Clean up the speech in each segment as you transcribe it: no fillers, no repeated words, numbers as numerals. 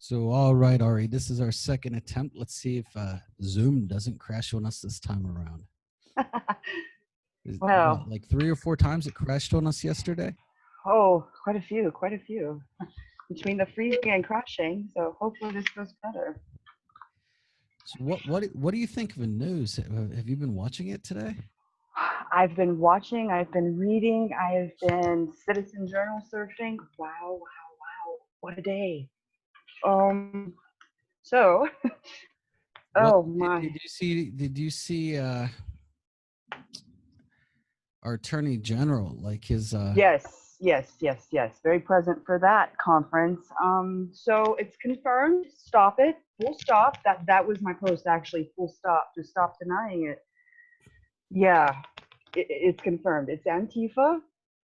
So, all right, Ari, this is our second attempt. Let's see if Zoom doesn't crash on us this time around. Well, Like 3 or 4 times it crashed on us yesterday? oh, quite a few, quite a few. Between the freezing and crashing, so hopefully this goes better. So, what do you think of the news? Have you been watching it today? I've been watching, I've been reading, I've been citizen journal surfing. Wow, wow, wow. What a day. Um, so, What oh my. did you see? Did you see our attorney general, like his Yes, yes, yes, yes. Very present for that conference. So it's confirmed. Stop it. Full stop. That was my post actually. Full stop. Just stop denying it. Yeah, it's confirmed. It's Antifa.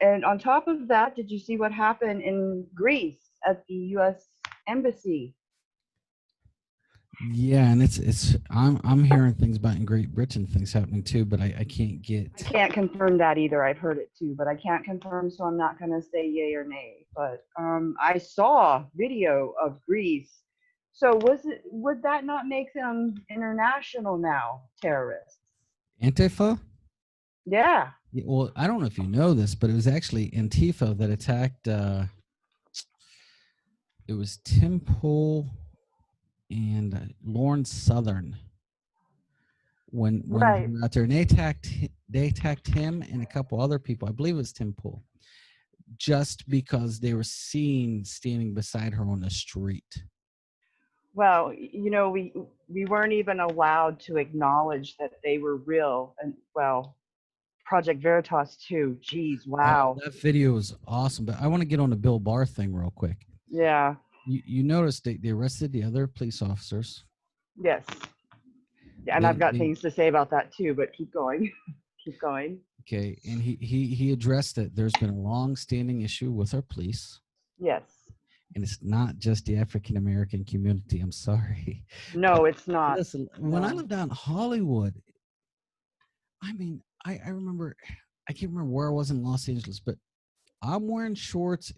And on top of that, did you see what happened in Greece at the U.S. Embassy? Yeah, and it's I'm hearing things about in Great Britain things happening too, but I can't I get. can't confirm that either. I've heard it too, but I can't confirm, so I'm not going to say yay or nay. But I saw video of Greece. So would that not make them international now terrorists? Antifa? Yeah. Yeah, well, I don't know if you know this, but it was actually Antifa that attacked. It was Tim Pool and Lawrence Southern when they Right. were out there, and they attacked him and a couple other people. I believe it was Tim Pool, just because they were seen standing beside her on the street. Well, we weren't even allowed to acknowledge that they were real, and well, Project Veritas too. Geez, Oh, wow. that video was awesome. But I want to get on the Bill Barr thing real quick. Yeah. You noticed they arrested the other police officers. Yes. Yeah, and I've got They things to say about that too, but keep going. Keep going. Okay, and he addressed that there's been a long-standing issue with our police, Yes. and it's not just the African American community. I'm sorry, but No, it's not. listen, when I No. lived out in Hollywood, I mean, I remember, I can't remember where I was in Los Angeles, but I'm wearing shorts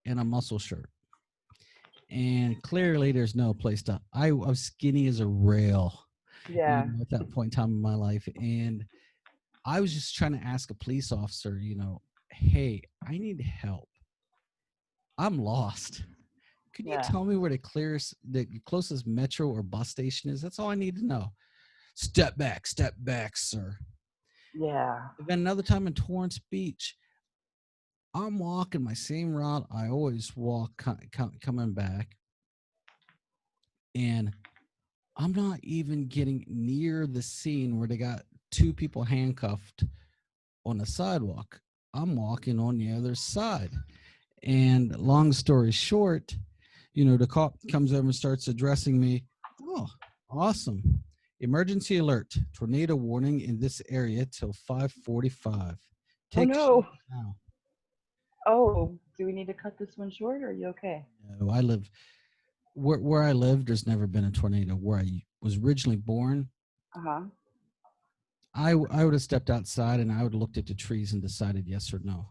and a muscle shirt, and clearly there's no place to. I was skinny as a rail, Yeah. at that point in time in my life, and I was just trying to ask a police officer, hey, I need help. I'm lost. Could you Yeah. tell me where the closest metro or bus station is? That's all I need to know. Step back, sir. Yeah. And then another time in Torrance Beach, I'm walking my same route I always walk coming back, and I'm not even getting near the scene where they got two people handcuffed on the sidewalk. I'm walking on the other side. And long story short, the cop comes over and starts addressing me. Oh, awesome. Emergency alert. Tornado warning in this area till 5:45. Oh Take no. shelter now. Oh, do we need to cut this one short or are you okay? No, I live where I live. There's never been a tornado. Where I was originally born, Uh-huh. I would have stepped outside and I would have looked at the trees and decided yes or no.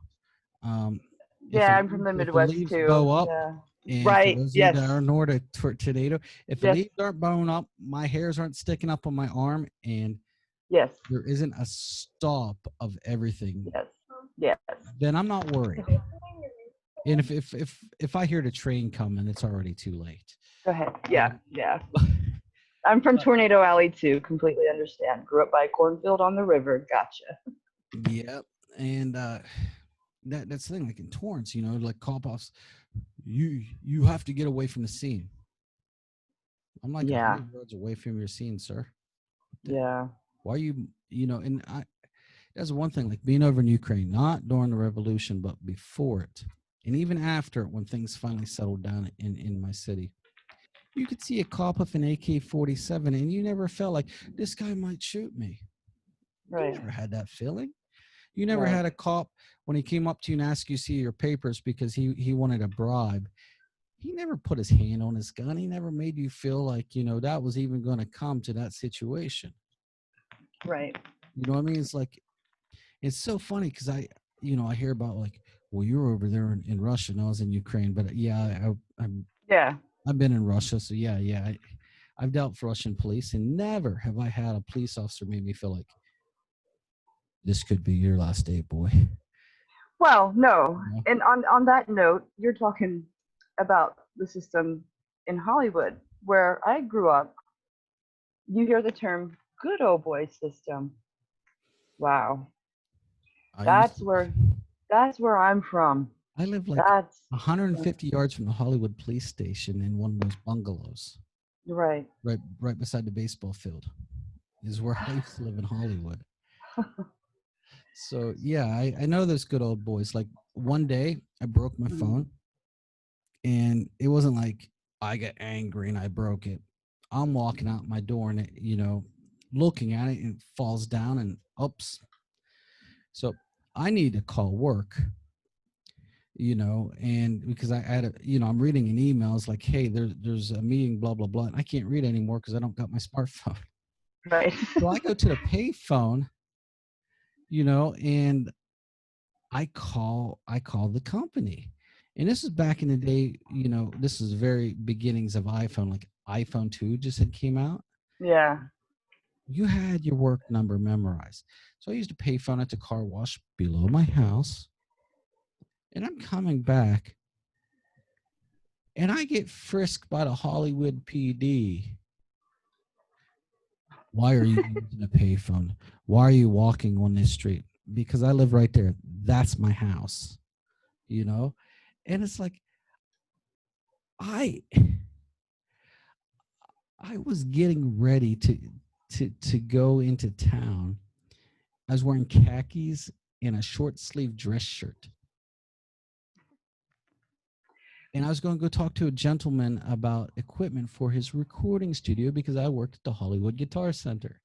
Um, Yeah, I'm from the if the Midwest leaves bow too. up, Yeah. and for Right. those of you that Yes. are north of tornado, if the Yes. leaves aren't bowing up, my hairs aren't sticking up on my arm, and Yes. there isn't a stop of everything, Yes. Yes. then I'm not worried. And if I hear the train coming, it's already too late. Go ahead. Yeah. Um, Yeah. I'm from but Tornado Alley too. Completely understand. Grew up by a cornfield on the river. Gotcha. yeah, and that's the thing. Like in Torrance, like cop offs, you have to get away from the scene. I'm like Yeah. 100 yards away from your scene, sir. Yeah. Why are and that's one thing, like being over in Ukraine, not during the revolution, but before it. And even after it, when things finally settled down in my city, you could see a cop with an AK-47 and you never felt like this guy might shoot me. You Right. never had that feeling. You never Right. had a cop when he came up to you and asked you to see your papers because he wanted a bribe. He never put his hand on his gun. He never made you feel like, that was even going to come to that situation. Right. You know what I mean? It's like, it's so funny because I hear about like, well, you're over there in Russia and I was in Ukraine, but yeah, Yeah. I've been in Russia, so yeah. I've dealt with Russian police, and never have I had a police officer make me feel like this could be your last day, boy. Well, no. You know? And on that note, you're talking about the system in Hollywood where I grew up. You hear the term good old boy system. Wow. I used That's to, where that's where I'm from. I lived like That's 150 yards from the Hollywood police station in one of those bungalows, right. right beside the baseball field. Is where I used to live in Hollywood. So yeah, I know those good old boys. Like one day I broke my Mhm. phone, and it wasn't like I got angry and I broke it. I'm walking out my door and looking at it, and it falls down, and oops. So I need to call work, and because I had I'm reading an email. It's like, hey, there's a meeting, blah blah blah, and I can't read anymore because I don't got my smartphone. Right. So I go to the pay phone, and I call the company. And this is back in the day, this is very beginnings of iPhone, like iPhone 2 just had came out. Yeah. You had your work number memorized. So I used a payphone at the car wash below my house, and I'm coming back, and I get frisked by the Hollywood PD. Why are you using a payphone? Why are you walking on this street? Because I live right there. That's my house, you know? And it's like I I was getting ready to go into town. I was wearing khakis and a short sleeve dress shirt. And I was going to go talk to a gentleman about equipment for his recording studio because I worked at the Hollywood Guitar Center.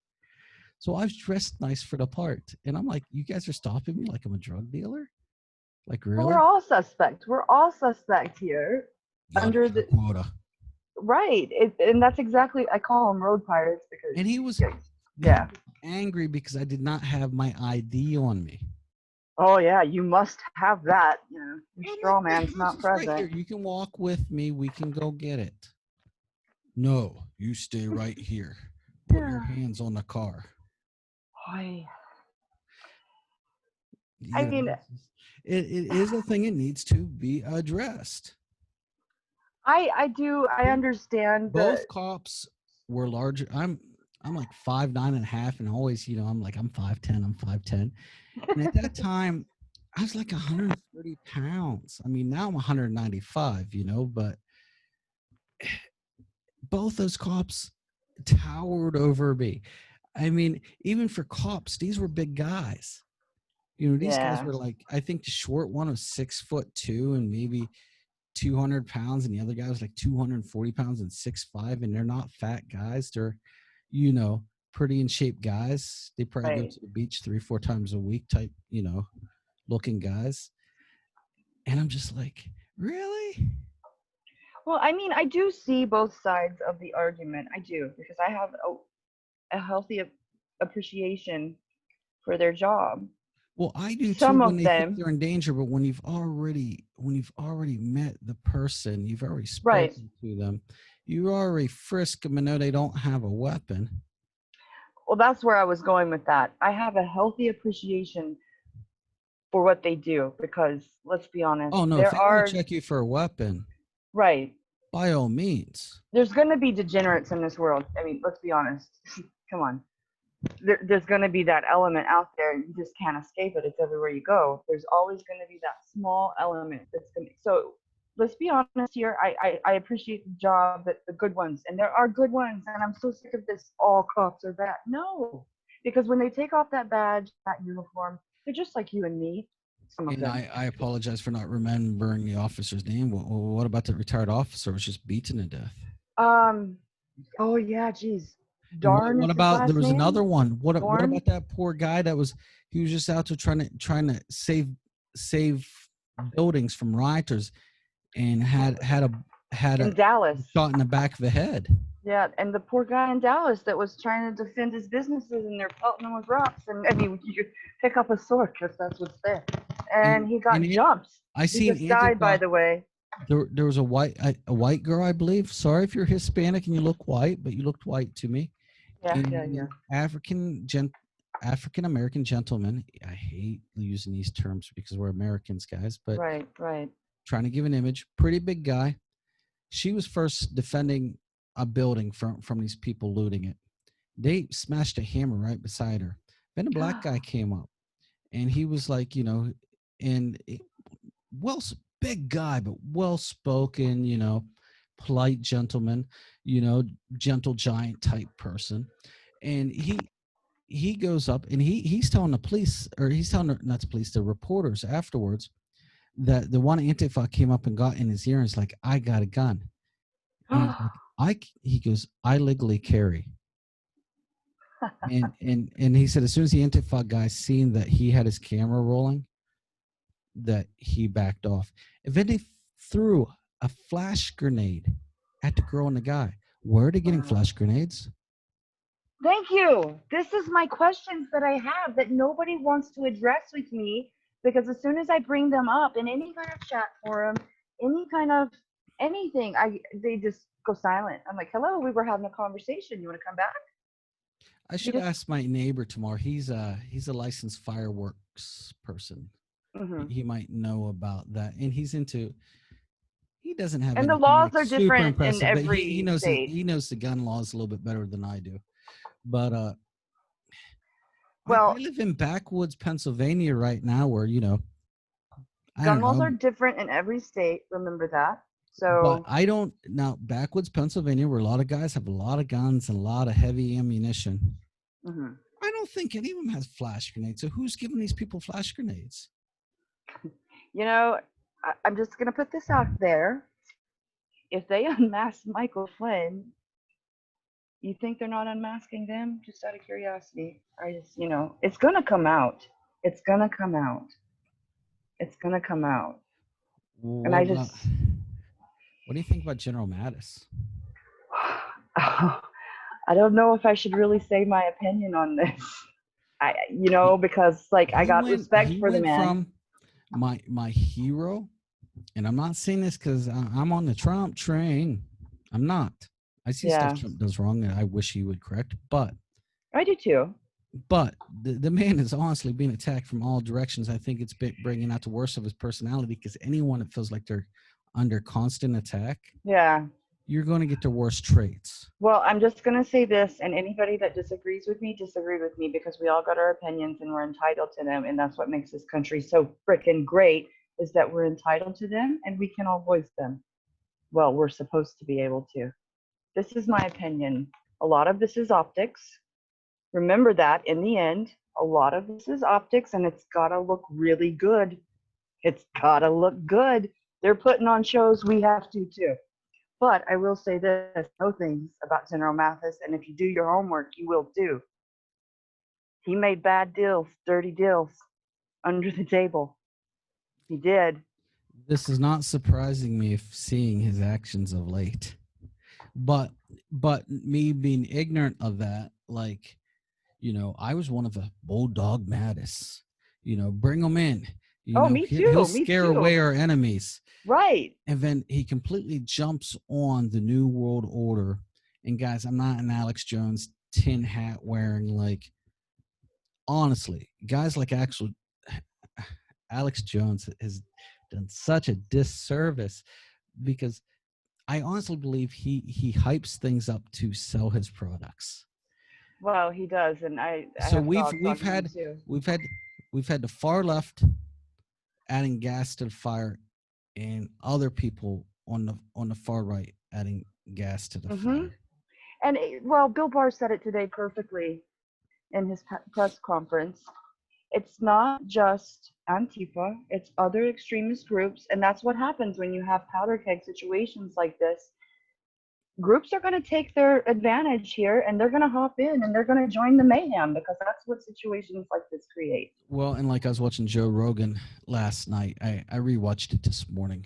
So I was dressed nice for the part. And I'm like, you guys are stopping me like I'm a drug dealer? Like, Well, we're really? all suspect. We're all suspect here. Gotta Under get our the quota. right, and that's exactly I call them road pirates because And he yeah. was angry because I did not have my ID on me. Oh yeah, you must have that. Your I'm like, straw my man's house not is right here. present. You can walk with me. We can go get it. No, you stay right here. Put your Yeah. hands on the car. Boy. I You know, mean, it is a thing. It needs to be addressed. I understand the Both cops were larger. I'm like 5'9.5", and always, I'm 5'10". I'm 5'10". And at that time, I was like 130 pounds. I mean, now I'm 195. But both those cops towered over me. I mean, even for cops, these were big guys. These guys yeah, were like, I think the short one was 6'2" and maybe 200 pounds, and the other guy was like 240 pounds and 6'5", and they're not fat guys. They're, you know, pretty in shape guys. They probably go right. to the beach 3-4 times a week type, looking guys. And I'm just like, really? Well, I mean, I do see both sides of the argument. I do because I have a healthy appreciation for their job. Well, I do too Some when of they think them, they're in danger, but when you've already met the person, you've already right. spoken to them, you already frisk them and know they don't have a weapon. Well, that's where I was going with that. I have a healthy appreciation for what they do because let's be honest, Oh no, if there they want to are check you for a weapon, right. by all means. There's going to be degenerates in this world. I mean, let's be honest. Come on. There's going to be that element out there. You just can't escape it. It's everywhere you go. There's always going to be that small element that's going to. So let's be honest here. I appreciate the job that the good ones, and there are good ones, and I'm so sick of this. All cops are bad. No, because when they take off that badge, that uniform, they're just like you and me. Some of And them. I apologize for not remembering the officer's name. What about the retired officer who was just beaten to death? Um. Oh yeah. Geez. And what, Darn what is his about there last was name. another one? What Dorn. about that poor guy that was he was just out there trying to save buildings from rioters and had In a Dallas. shot in the back of the head. Yeah, and the poor guy in Dallas that was trying to defend his businesses and they're pelting him with rocks. And I mean, you could pick up a sword because that's what's there. And And he and got jumped. I He seen just died, by Antifa. the way. there was a white girl, I believe. Sorry if you're Hispanic and you look white, but you looked white to me. Yeah, And yeah, yeah. an African American gentleman. I hate using these terms because we're Americans, guys, but Right, right. trying to give an image. Pretty big guy. She was first defending a building from these people looting it. They smashed a hammer right beside her. Then a black guy came up, and he was like, and well, big guy, but well spoken, polite gentleman, you know, gentle giant type person. And he goes up and he's telling the police, or he's telling not the police, the reporters afterwards, that the one Antifa came up and got in his ear and is like, I got a gun. And he's like, he goes, I legally carry. And he said as soon as the Antifa guy seen that he had his camera rolling, that he backed off. And then they threw a flash grenade at the girl and the guy. Where are they getting Wow. flash grenades? Thank you. This is my questions that I have that nobody wants to address with me, because as soon as I bring them up in any kind of chat forum, any kind of anything, I they just go silent. I'm like, "Hello, we were having a conversation. You want to come back?" I You should just ask my neighbor tomorrow. He's a licensed fireworks person. hmm He might know about that, and he doesn't have And the anything laws like are super different in impressive, but he every knows state. he knows the gun laws a little bit better than I do. But I Well, live in backwoods Pennsylvania right now, where I gun don't laws know, are different in every state. Remember that. but So, I don't now backwoods Pennsylvania, where a lot of guys have a lot of guns and a lot of heavy ammunition. mhm. I don't think any of them has flash grenades. So who's giving these people flash grenades? you know, I'm just gonna put this out there. If they unmask Michael Flynn, you think they're not unmasking them? Just out of curiosity. I just, it's gonna come out. It's gonna come out. It's gonna come out. And What I about just, what do you think about General Mattis? I don't know if I should really say my opinion on this. He, because like I he got went respect he for the went man. from my hero, and I'm not saying this because I'm on the Trump train. I'm not. I see stuff Yeah, Trump does wrong, and I wish he would correct. I do too. But the man is honestly being attacked from all directions. I think it's bringing out the worst of his personality, because anyone that feels like they're under constant attack, Yeah. you're going to get their worst traits. Well, I'm just going to say this, and anybody that disagrees with me, disagree with me, because we all got our opinions and we're entitled to them. And that's what makes this country so freaking great, is that we're entitled to them and we can all voice them. Well, we're supposed to be able to. This is my opinion. A lot of this is optics. Remember that in the end, a lot of this is optics, and it's got to look really good. It's got to look good. They're putting on shows, we have to too. But I will say this, know things about General Mathis, and if you do your homework, you will too. He made bad deals, dirty deals, under the table. He did. This is not surprising me if seeing his actions of late. But me being ignorant of that, like, I was one of the bulldog Mattis. Bring him in. Oh, me He'll too. Me scare too. away our enemies. Right. And then he completely jumps on the new world order. And guys, I'm not an Alex Jones tin hat wearing, like, honestly, guys like actual Alex Jones has done such a disservice, because I honestly believe he hypes things up to sell his products. Well, he does, and I So have we've thoughts we've on him had too. we've had we've had the far left adding gas to the fire, and other people on the far right adding gas to the hmm fire. And well, Bill Barr said it today perfectly in his press conference. It's not just Antifa, it's other extremist groups. And that's what happens when you have powder keg situations like this. Groups are going to take their advantage here, and they're going to hop in and they're going to join the mayhem, because that's what situations like this create. Well, and like I was watching Joe Rogan last night, I rewatched it this morning,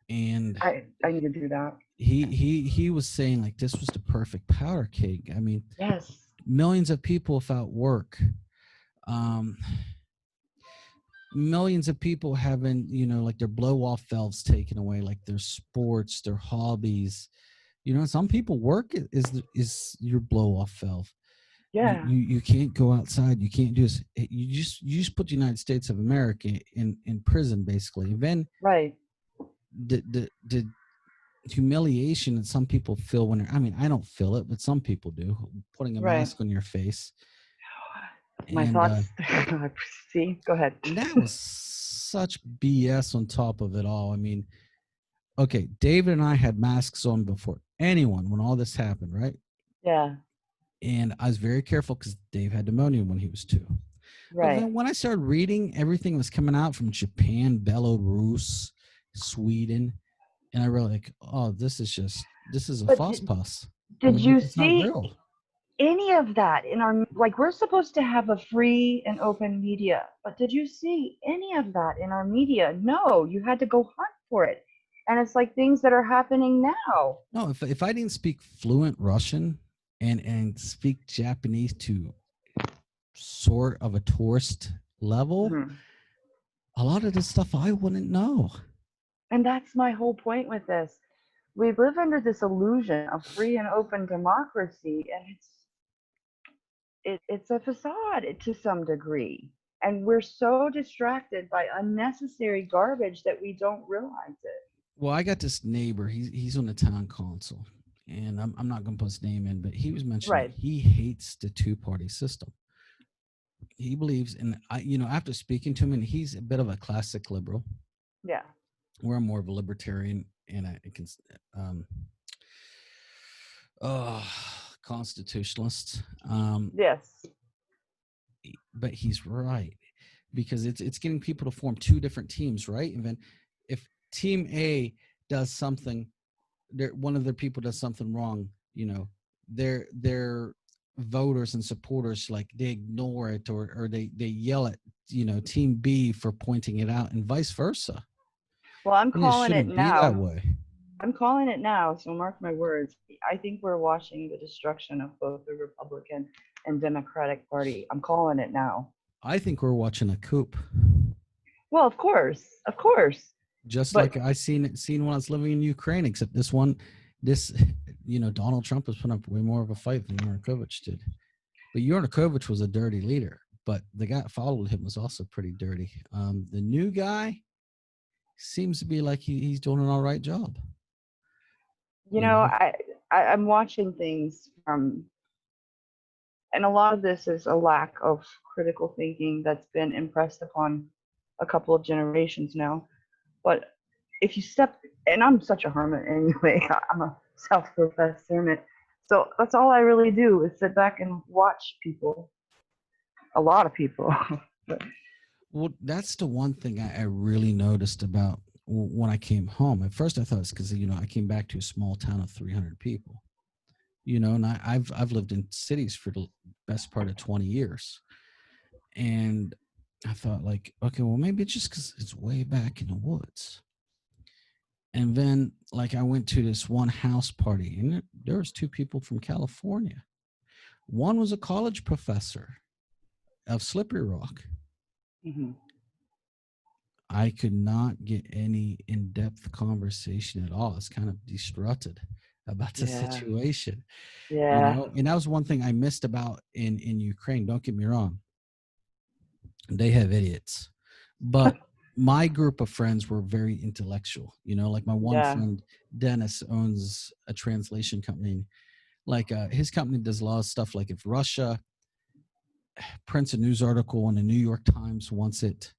and I need to do that. he was saying, like, this was the perfect powder keg. I mean, Yes. millions of people without work. Um, millions of people having, like their blow off valves taken away, like their sports, their hobbies. Some people work is your blow off valve. Yeah. You can't go outside. You can't do this. You just put the United States of America in prison, basically. And then Right. the humiliation that some people feel when I mean, I don't feel it, but some people do, putting a Right. mask on your face. My And thoughts. See, go ahead. that was such BS on top of it all. I mean, okay, David and I had masks on before anyone when all this happened, right? Yeah. And I was very careful because Dave had pneumonia when he was 2. But Right. then when I started reading, everything was coming out from Japan, Belarus, Sweden, and I really like, oh, this is a But false pass. I did mean, you it's not see real. any of that in our, like, we're supposed to have a free and open media, but did you see any of that in our media? No, you had to go hunt for it. And it's like things that are happening now. No, if I didn't speak fluent Russian and speak Japanese to sort of a tourist level, Mhm. a lot of this stuff I wouldn't know. And that's my whole point with this. We live under this illusion of free and open democracy, and it's a facade to some degree. And we're so distracted by unnecessary garbage that we don't realize it. Well, I got this neighbor. He's on the town council, and I'm not going to put his name in, but he was mentioning Right. he hates the two-party system. He believes, and after speaking to him, and he's a bit of a classic liberal, Yeah. where I'm more of a libertarian, and I can, um, oh, constitutionalist. Yes. But he's right, because it's getting people to form two different teams, right? And then if team A does something, one of their people does something wrong, their voters and supporters, like, they ignore it, or they yell at team B for pointing it out, and vice versa. Well, I'm And it calling it shouldn't be that now. way. I'm calling it now, so mark my words. I think we're watching the destruction of both the Republican and Democratic Party. I'm calling it now. I think we're watching a coup, Well, of course. Of course. just But like I seen when I was living in Ukraine, except this Donald Trump has put up way more of a fight than Yanukovych did. But Yanukovych was a dirty leader, but the guy that followed him was also pretty dirty. The new guy seems to be like he's doing an all right job. you You know, know, I'm watching things from, and a lot of this is a lack of critical thinking that's been impressed upon a couple of generations now. But if you step, and I'm such a hermit anyway, I'm a self-professed hermit. So that's all I really do is sit back and watch people, a lot of people. well, that's the one thing I really noticed about when I came home. At first, I thought it's because I came back to a small town of 300 people. And I've lived in cities for the best part of 20 years, and I thought, like, okay, well, maybe it's just because it's way back in the woods. And then, like, I went to this one house party, and there was 2 people from California. One was a college professor of Slippery Rock. Hmm. I could not get any in-depth conversation at all. It's kind of distraughted about the Yeah, situation, yeah. and that was one thing I missed about in Ukraine. Don't get me wrong, they have idiots, but my group of friends were very intellectual. Like my one Yeah. friend Dennis owns a translation company. Like, his company does a lot of stuff. Like, if Russia prints a news article and the New York Times wants it,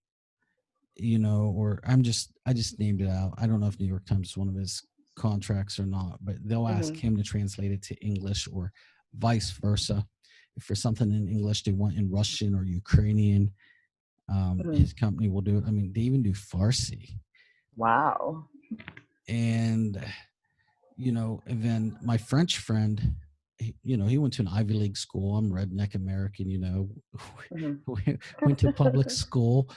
or I just named it out. I don't know if New York Times is one of his contracts or not, but they'll ask Hmm. him to translate it to English, or vice versa. If for something in English they want in Russian or Ukrainian, Hmm. his company will do it. I mean, they even do Farsi. Wow. And and then my French friend, he went to an Ivy League school. I'm redneck American, Hmm. went to public school,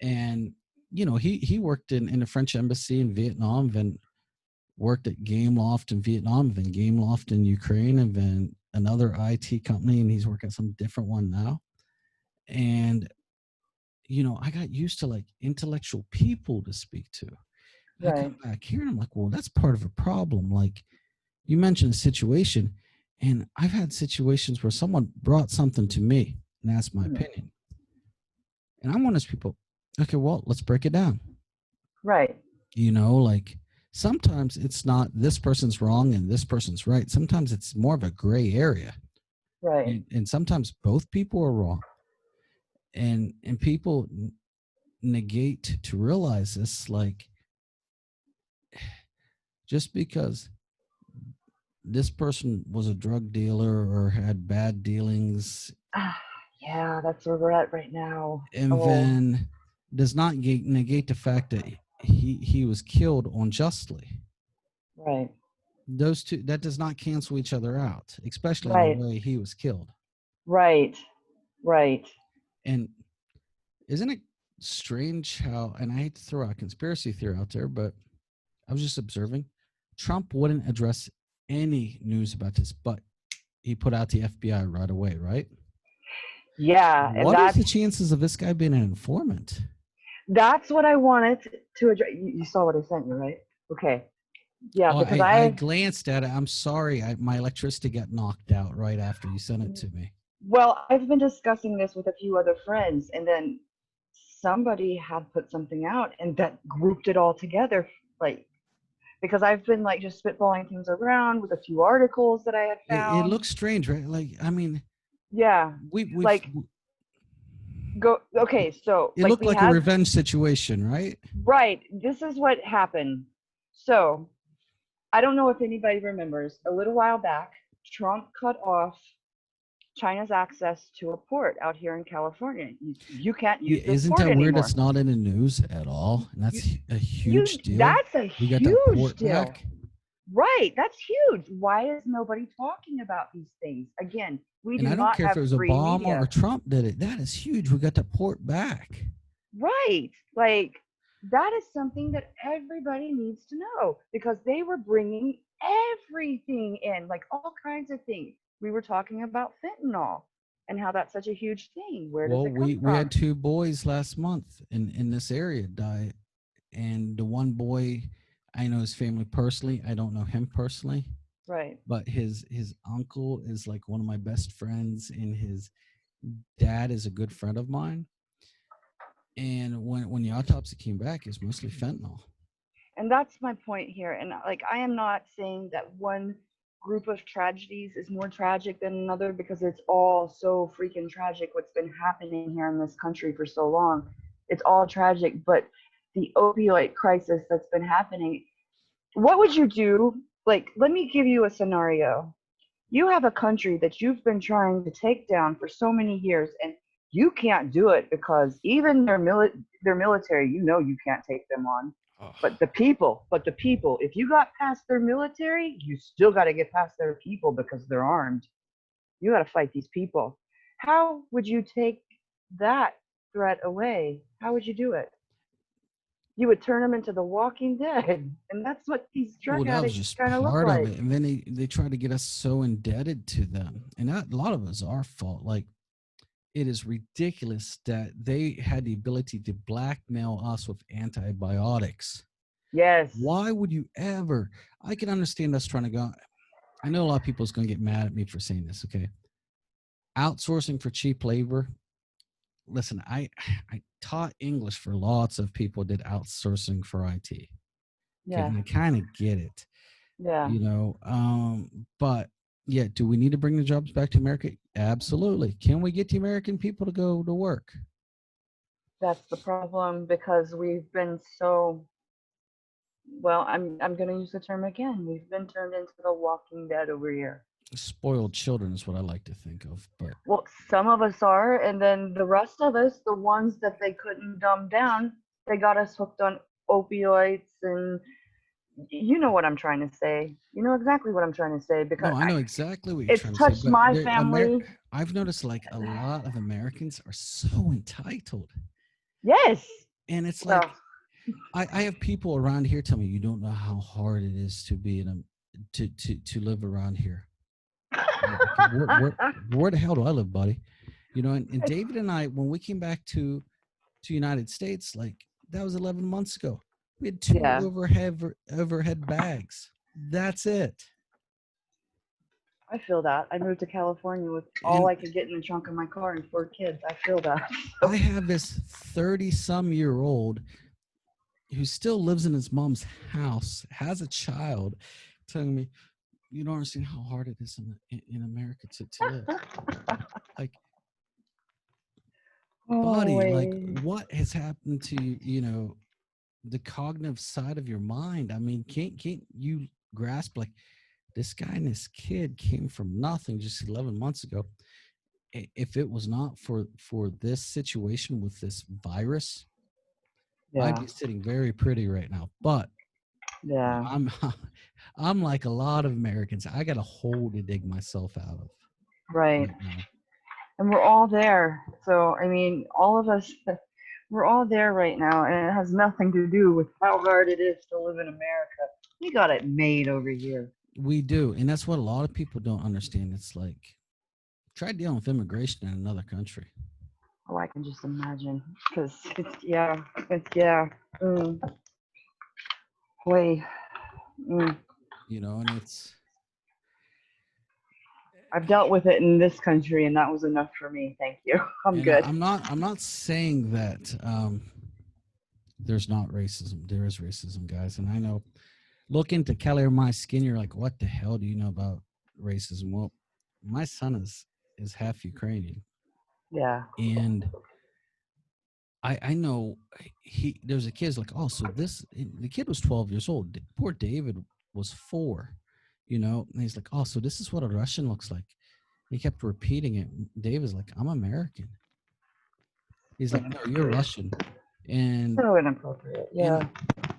and he worked in the French embassy in Vietnam, then worked at Game Loft in Vietnam, then Game Loft in Ukraine, and then another IT company, and he's working at some different one now. And I got used to like intellectual people to speak to. I Right. come back here and I'm like, well, that's part of a problem. Like you mentioned a situation, and I've had situations where someone brought something to me and asked my Mhm. opinion. And I'm one of those people, okay, well, let's break it down. Right. Like sometimes it's not this person's wrong and this person's right. Sometimes it's more of a gray area. Right. And sometimes both people are wrong. And people negate to realize this, like just because this person was a drug dealer or had bad dealings Ah, yeah, that's where we're at right now. and Oh, then does not negate the fact that he was killed unjustly. right. Those two, that does not cancel each other out, especially in the Right. way he was killed. Right. Right. And isn't it strange how, and I hate to throw a conspiracy theory out there, but I was just observing, Trump wouldn't address any news about this, but he put out the FBI right away, right? Yeah, and What is the chances of this guy being an informant? that's what I wanted to address. You saw what I sent you, right? Okay. Yeah, Oh, because I glanced at it. I'm sorry. My electricity got knocked out right after you sent it to me. well, I've been discussing this with a few other friends, and then somebody had put something out and that grouped it all together, like because I've been like just spitballing things around with a few articles that I had It found. looks strange, right? Like, I mean, Yeah, we've like go okay, so it like looked we like a had revenge situation, right? right. This is what happened. So I don't know if anybody remembers. A little while back, Trump cut off China's access to a port out here in California. You can't Yeah, use this isn't port that weird? anymore. That's not in the news at all, and You, that's a you huge deal. that's a We got that huge port deal. back, Right, that's huge. Why is nobody talking about these things? Again, we and do I don't not care if have it was free Obama or media. Trump did it. That is huge. We got that port back. Right. Like that is something that everybody needs to know because they were bringing everything in, like all kinds of things. We were talking about fentanyl and how that's such a huge thing. Where does Well, it come we had from? two boys last month in this area die, and the one boy, I know his family personally. I don't know him personally, Right. but his uncle is like one of my best friends, and his dad is a good friend of mine. And when the autopsy came back, it's mostly fentanyl. And that's my point here. And like, I am not saying that one group of tragedies is more tragic than another because it's all so freaking tragic what's been happening here in this country for so long. It's all tragic, but the opioid crisis that's been happening, what would you do? Like, let me give you a scenario. You have a country that you've been trying to take down for so many years, and you can't do it because even their military, you know, you can't take them on. Oh. But the people, if you got past their military, you still got to get past their people because they're armed. You got to fight these people. How would you take that threat away? How would you do it? You would turn them into the Walking Dead, and that's what these Well, drug that was addicts just kind of look part of like. it, and then they try to get us so indebted to them, and that a lot of it is our fault. Like it is ridiculous that they had the ability to blackmail us with antibiotics. Yes. Why would you ever? I can understand us trying to go. I know a lot of people's going to get mad at me for saying this. Okay, outsourcing for cheap labor. Listen, I taught English for lots of people did outsourcing for IT. Okay, Yeah. and I kind of get it, Yeah. but yeah, do we need to bring the jobs back to America? Absolutely. Can we get the American people to go to work? That's the problem because we've been so well, I'm going to use the term again. We've been turned into the Walking Dead over here. Spoiled children is what I like to think of, but Well, some of us are, and then the rest of us, the ones that they couldn't dumb down, they got us hooked on opioids, and you know what I'm trying to say. You know exactly what I'm trying to say because no, I know exactly what you're it's trying to say, touched but my family. I've noticed like a lot of Americans are so entitled. Yes. And it's Well, like I have people around here tell me you don't know how hard it is to be in a to live around here. Okay, where the hell do I live, buddy? And David and I, when we came back to to United States, like that was 11 months ago. We had two Yeah, overhead bags. That's it. I feel that. I moved to California with all And I could get in the trunk of my car and 4 kids. I feel that. So, I have this 30-some-year-old who still lives in his mom's house, has a child, telling me, "You don't understand how hard it is in America to live." Like, oh buddy, like wait. what has happened to the cognitive side of your mind? I mean, can't you grasp, like, this guy and this kid came from nothing just 11 months ago. If it was not for this situation with this virus, I'd Yeah, be sitting very pretty right now. But yeah, I'm I'm like a lot of Americans. I got a hole to dig myself out of right. right now. And we're all there. So, I mean, all of us, we're all there right now, and it has nothing to do with how hard it is to live in America. We got it made over here. We do, and that's what a lot of people don't understand. It's like, try dealing with immigration in another country. Oh, I can just imagine. Because it's, yeah. Mm, boy, mm. And it's I've dealt with it in this country, and that was enough for me. Thank you. I'm and good. I'm not saying that there's not racism. There is racism, guys, and I know. Look into color of my skin. You're like, what the hell do you know about racism? Well, my son is half Ukrainian, Yeah. and I know there's a kid's like, oh, so the kid was 12 years old. Poor David was 4, and he's like, oh, so this is what a Russian looks like. He kept repeating it. David's like, I'm American. He's like, no, you're Inappropriate. Russian. And So inappropriate. and Yeah.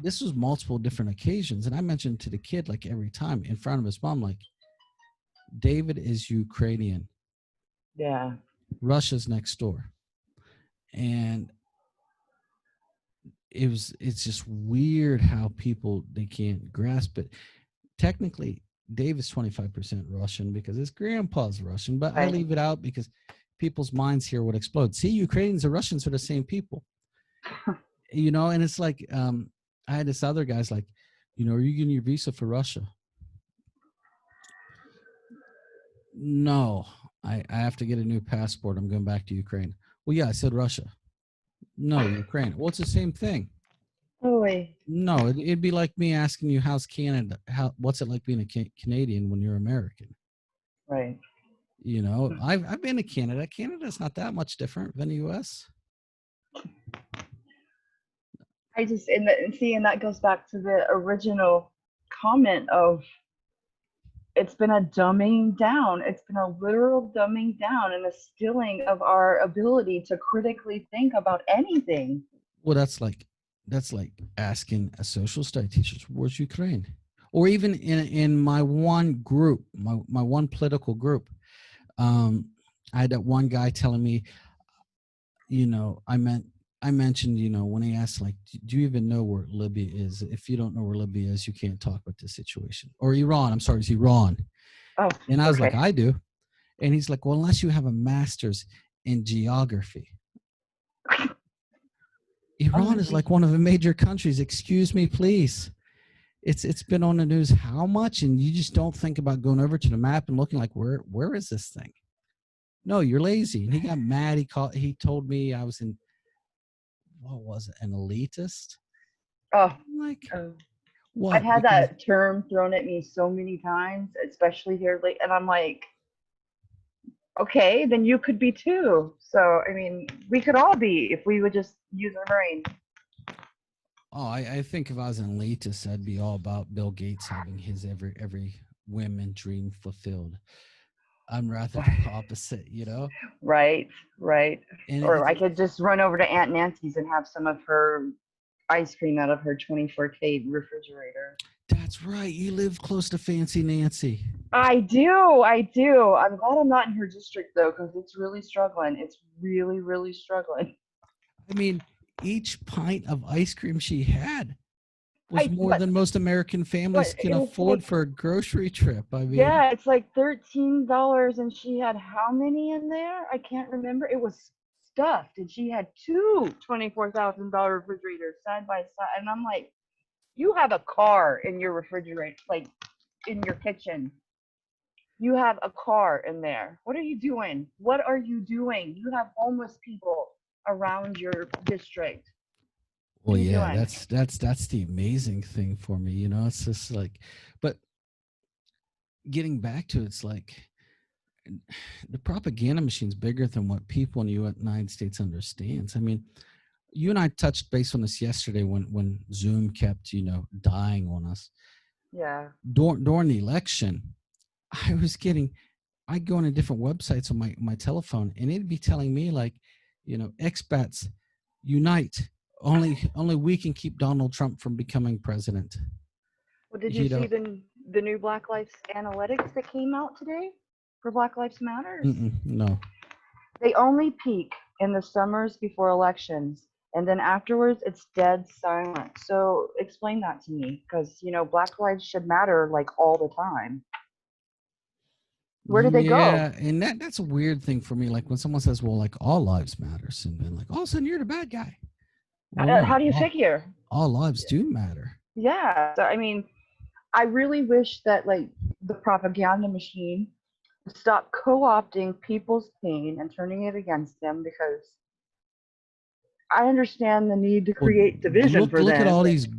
this was multiple different occasions. And I mentioned to the kid, like, every time in front of his mom, like, David is Ukrainian. Yeah. Russia's next door. And it's just weird how people, they can't grasp it. Technically, Dave is 25% Russian because his grandpa's Russian, but I Right. leave it out because people's minds here would explode. See, Ukrainians and Russians are the same people. And it's like, I had this other guy's like, are you getting your visa for Russia? No, I have to get a new passport. I'm going back to Ukraine. Well, yeah, I said Russia. No, Ukraine. Well, it's the same thing. Oh wait. No, it'd be like me asking you, how's Canada? What's it like being a Canadian when you're American? Right. I've been to Canada. Canada's not that much different than the U.S. I just and that goes back to the original comment of it's been a dumbing down. It's been a literal dumbing down and a stilling of our ability to critically think about anything. Well, that's like asking a social study teacher, where's Ukraine? Or even in my one group, my one political group, I had that one guy telling me, I mentioned, when he asked, like, do you even know where Libya is? If you don't know where Libya is, you can't talk about this situation. Or Iran. I'm sorry, it's Iran. Oh, And I was like, okay. I do. And he's like, well, unless you have a master's in geography. Iran is like one of the major countries. Excuse me, please. It's been on the news how much, and you just don't think about going over to the map and looking like, where is this thing? No, you're lazy. And he got mad. He told me I was what was it, an elitist? Oh, I'm like, oh. I've what? had Because that term thrown at me so many times, especially here late, and I'm like, okay, then you could be too. So, I mean, we could all be if we would just use our brain. I think if I was an elitist, I'd be all about Bill Gates having his every whim and dream fulfilled. I'm rather the opposite. Right, right. And Or I could just run over to Aunt Nancy's and have some of her ice cream out of her 24K refrigerator. that's right. You live close to Fancy Nancy. I do. I do. I'm glad I'm not in her district though, because it's really struggling. It's really, really struggling. I mean, each pint of ice cream she had was I more than most American families can it's afford like, for a grocery trip. I mean, yeah, it's like $13, and she had how many in there? I can't remember. It was stuffed, and she had two $24,000 refrigerators side by side, and I'm like, you have a car in your refrigerator, like in your kitchen. You have a car in there. What are you doing? What are you doing? You have homeless people around your district. What Well, are you yeah, doing? that's the amazing thing for me. You know, it's just like, but getting back to it, it's like the propaganda machine's bigger than what people in the United States understands. I mean, you and I touched base on this yesterday when Zoom kept, dying on us Yeah. during the election. I was getting, I go into different websites on my telephone, and it'd be telling me like, expats unite. Only we can keep Donald Trump from becoming president. Well, did you You see know, the new Black Lives analytics that came out today for Black Lives Matters? no. They only peak in the summers before elections, and then afterwards it's dead silent. So explain that to me, because Black lives should matter like all the time. Where did they go? Yeah, and that's a weird thing for me. Like when someone says, "Well, like all lives matters," and then like all of a sudden you're the bad guy. Well, How no, do you figure? all lives do matter. Yeah. So I mean, I really wish that like the propaganda machine would stop co-opting people's pain and turning it against them, because I understand the need to Well, create division for look at them. all these.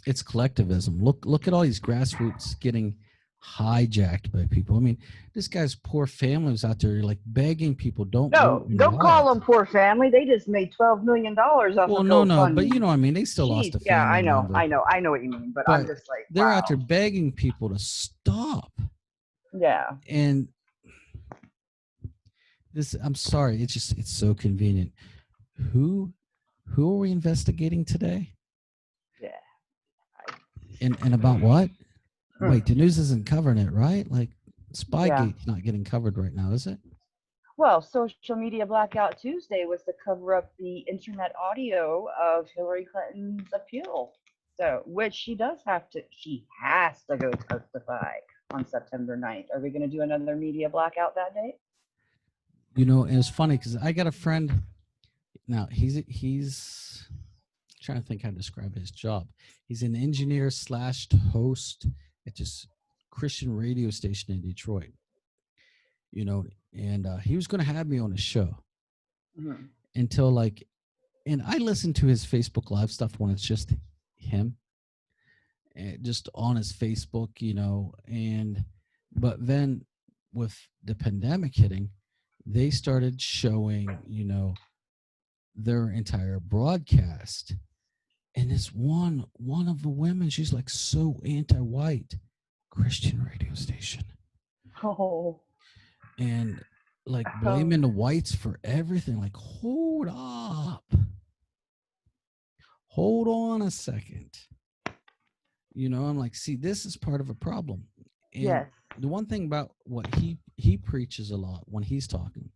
It's collectivism. Look at all these grassroots getting hijacked by people. I mean, this guy's poor family was out there like begging people, don't vote No, and don't call riot. them poor family. They just made $12 million off Well, of no, but GoFundMe. I mean, they still lost Jeez, a yeah, family member. I know what you mean, but I'm But just like, they're out there wow, begging people to stop. yeah, And this, I'm sorry, it's so convenient. Who who are we investigating today? yeah. And about what? Mm, Wait, the news isn't covering it, right? Like yeah. Spygate's not getting covered right now, is it? Well, Social Media Blackout Tuesday was to cover up the internet audio of Hillary Clinton's appeal. So, which she has to go testify on September 9th. Are we going to do another media blackout that day? And it's funny because I got a friend now. He's trying to think how to describe his job. He's an engineer slash host at this Christian radio station in Detroit. You know, and he was going to have me on a show Mhm. until like, and I listen to his Facebook Live stuff when it's just him, just on his Facebook, and but then with the pandemic hitting, they started showing, their entire broadcast. And this one of the women, she's like so anti-white, Christian radio station, Oh, and like oh, blaming the whites for everything. Like, hold on a second. I'm like, see, this is part of a problem. And yes. the one thing about what he preaches a lot when he's talking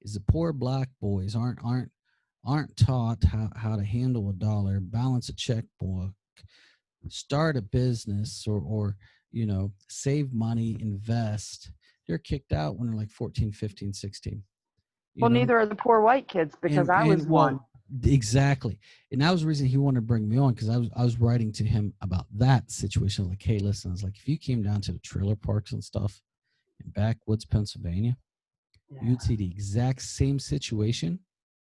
is the poor black boys aren't taught how to handle a dollar, balance a checkbook, start a business, or save money, invest. They're kicked out when they're like 14, 15, 16. Well, you know neither are the poor white kids, because I was and one. well, exactly. And that was the reason he wanted to bring me on, because I was writing to him about that situation. Like, hey, listen, I was like, if you came down to the trailer parks and stuff in backwoods Pennsylvania, you'd Yeah. see the exact same situation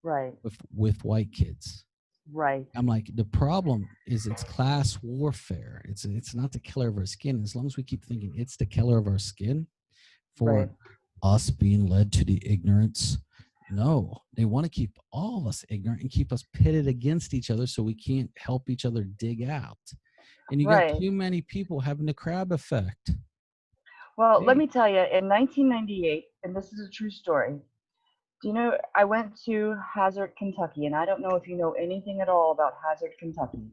Right. with white kids. Right. I'm like, the problem is it's class warfare. It's not the color of our skin. As long as we keep thinking it's the color of our skin Right. for us being led to the ignorance, no, they want to keep all of us ignorant and keep us pitted against each other so we can't help each other dig out. And you got Right. too many people having the crab effect. Well, let Hey, me tell you, in 1998, and this is a true story. Do you know I went to Hazard, Kentucky, and I don't know if you know anything at all about Hazard, Kentucky.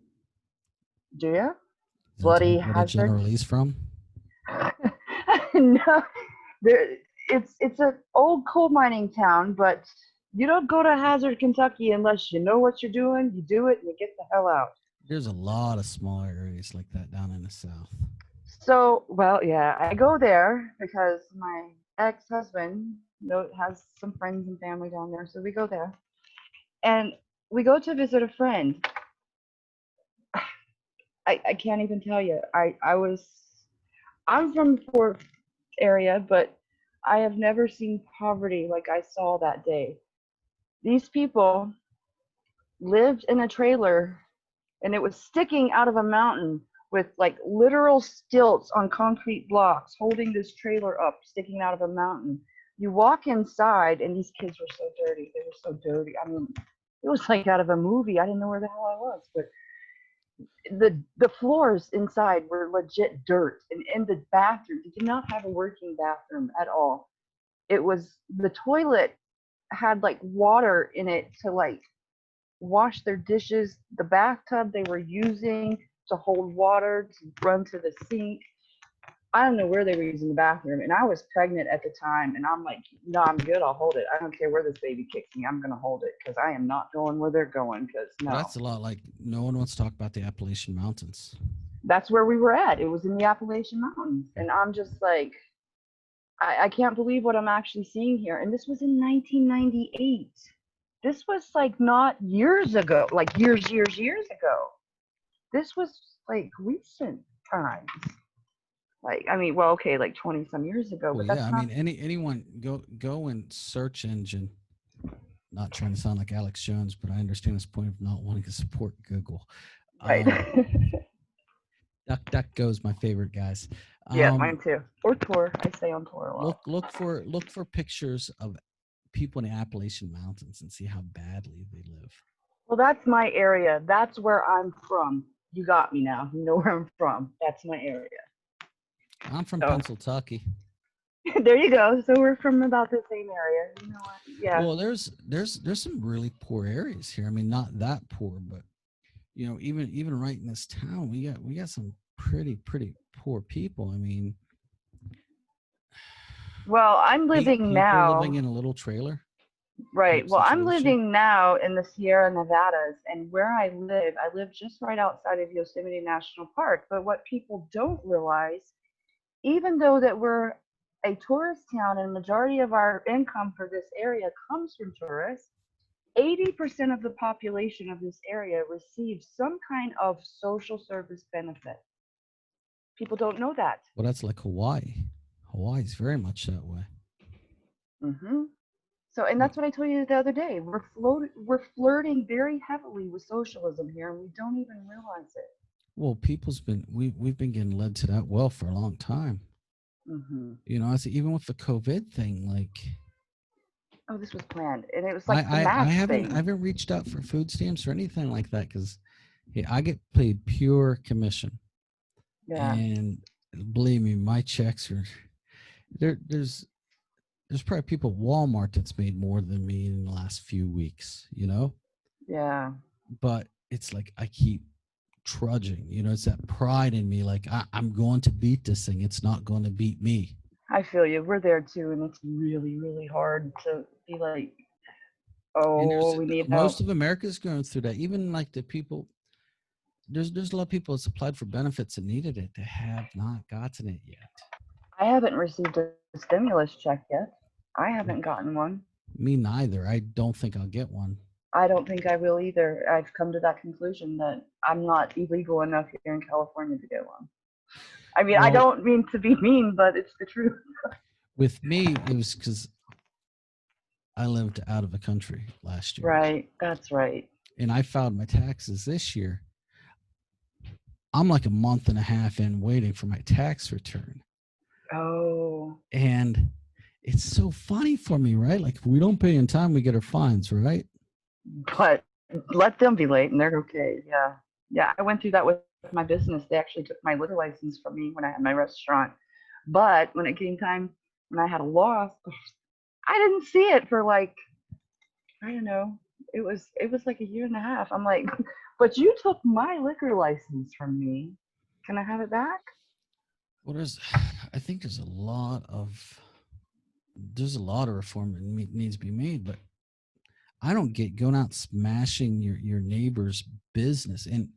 Do you? is Bloody where the Hazard. general is from? No, there. It's an old coal mining town, but you don't go to Hazard, Kentucky unless you know what you're doing. You do it, and you get the hell out. There's a lot of small areas like that down in the South. So, well, yeah, I go there because my ex-husband No, it has some friends and family down there, so we go there. And we go to visit a friend. I can't even tell you. I'm from poor area, but I have never seen poverty like I saw that day. These people lived in a trailer and it was sticking out of a mountain with like literal stilts on concrete blocks holding this trailer up, sticking out of a mountain. You walk inside, and these kids were so dirty. They were so dirty. I mean, it was like out of a movie. I didn't know where the hell I was, but the floors inside were legit dirt, and in the bathroom, they did not have a working bathroom at all. It was the toilet had like water in it to like wash their dishes. The bathtub they were using to hold water to run to the sink. I don't know where they were using the bathroom. And I was pregnant at the time. And I'm like, no, I'm good. I'll hold it. I don't care where this baby kicks me. I'm going to hold it because I am not going where they're going because Well, no. that's a lot like no one wants to talk about the Appalachian Mountains. That's where we were at. It was in the Appalachian Mountains. And I'm just like, I can't believe what I'm actually seeing here. And this was in 1998. This was like not years ago, like years ago. This was like recent times. Like, I mean, well, okay, like 20 some years ago, Well, but yeah, that's I not mean, anyone go and search engine. Not trying to sound like Alex Jones, but I understand his point of not wanting to support Google. right. Um, DuckDuckGo is my favorite, guys. Yeah, Um, mine too. Or tour. I stay on tour a lot. look for pictures of people in the Appalachian Mountains and see how badly they live. Well, that's my area. That's where I'm from. You got me now. You know where I'm from. That's my area. I'm from So Pennsylvania. there you go. So we're from about the same area. You know what? Yeah. Well, there's some really poor areas here. I mean, not that poor, but even right in this town, we got some pretty poor people. I mean, Well, I'm eight living people living now. in a little trailer Right. type Well, I'm situation. living now in the Sierra Nevadas, and where I live just right outside of Yosemite National Park. But what people don't realize, even though that we're a tourist town and majority of our income for this area comes from tourists, 80% of the population of this area receives some kind of social service benefit. People don't know that. Well, that's like Hawaii. Hawaii's very much that way. Hmm. So, and But that's what I told you the other day. We're flirting very heavily with socialism here, and we don't even realize it. well, we've been getting led to that well for a long time. Hmm. I say even with the COVID thing, like Oh, this was planned, and it was I like the I, I mask haven't I thing. haven't reached out for food stamps or anything like that because I get paid pure commission, Yeah, and believe me, my checks are there. There's probably people at Walmart that's made more than me in the last few weeks. yeah. But it's like I keep trudging. It's that pride in me. Like I'm going to beat this thing. It's not going to beat me. I feel you. We're there too, and it's really, really hard to be like, And oh, there's we need most help. of America's going through that. Even like the people, there's a lot of people that's applied for benefits and needed it. They have not gotten it yet. I haven't received a stimulus check yet. I haven't gotten one. Me neither. I don't think I'll get one. I don't think I will either. I've come to that conclusion that I'm not illegal enough here in California to get one. I mean, I Well, don't mean to be mean, but it's the truth. with me, it was because I lived out of the country last year, Right. That's right. and I filed my taxes this year. I'm like a month and a half in waiting for my tax return. Oh, And it's so funny for me, right? Like if we don't pay in time, we get our fines, right? but let them be late and they're okay. Yeah. Yeah. I went through that with my business. They actually took my liquor license from me when I had my restaurant. But when it came time, when I had a loss, I didn't see it for like, I don't know. It was like a year and a half. I'm like, but you took my liquor license from me. Can I have it back? Well, I think there's a lot of reform that needs to be made, but I don't get going out smashing your neighbor's business. And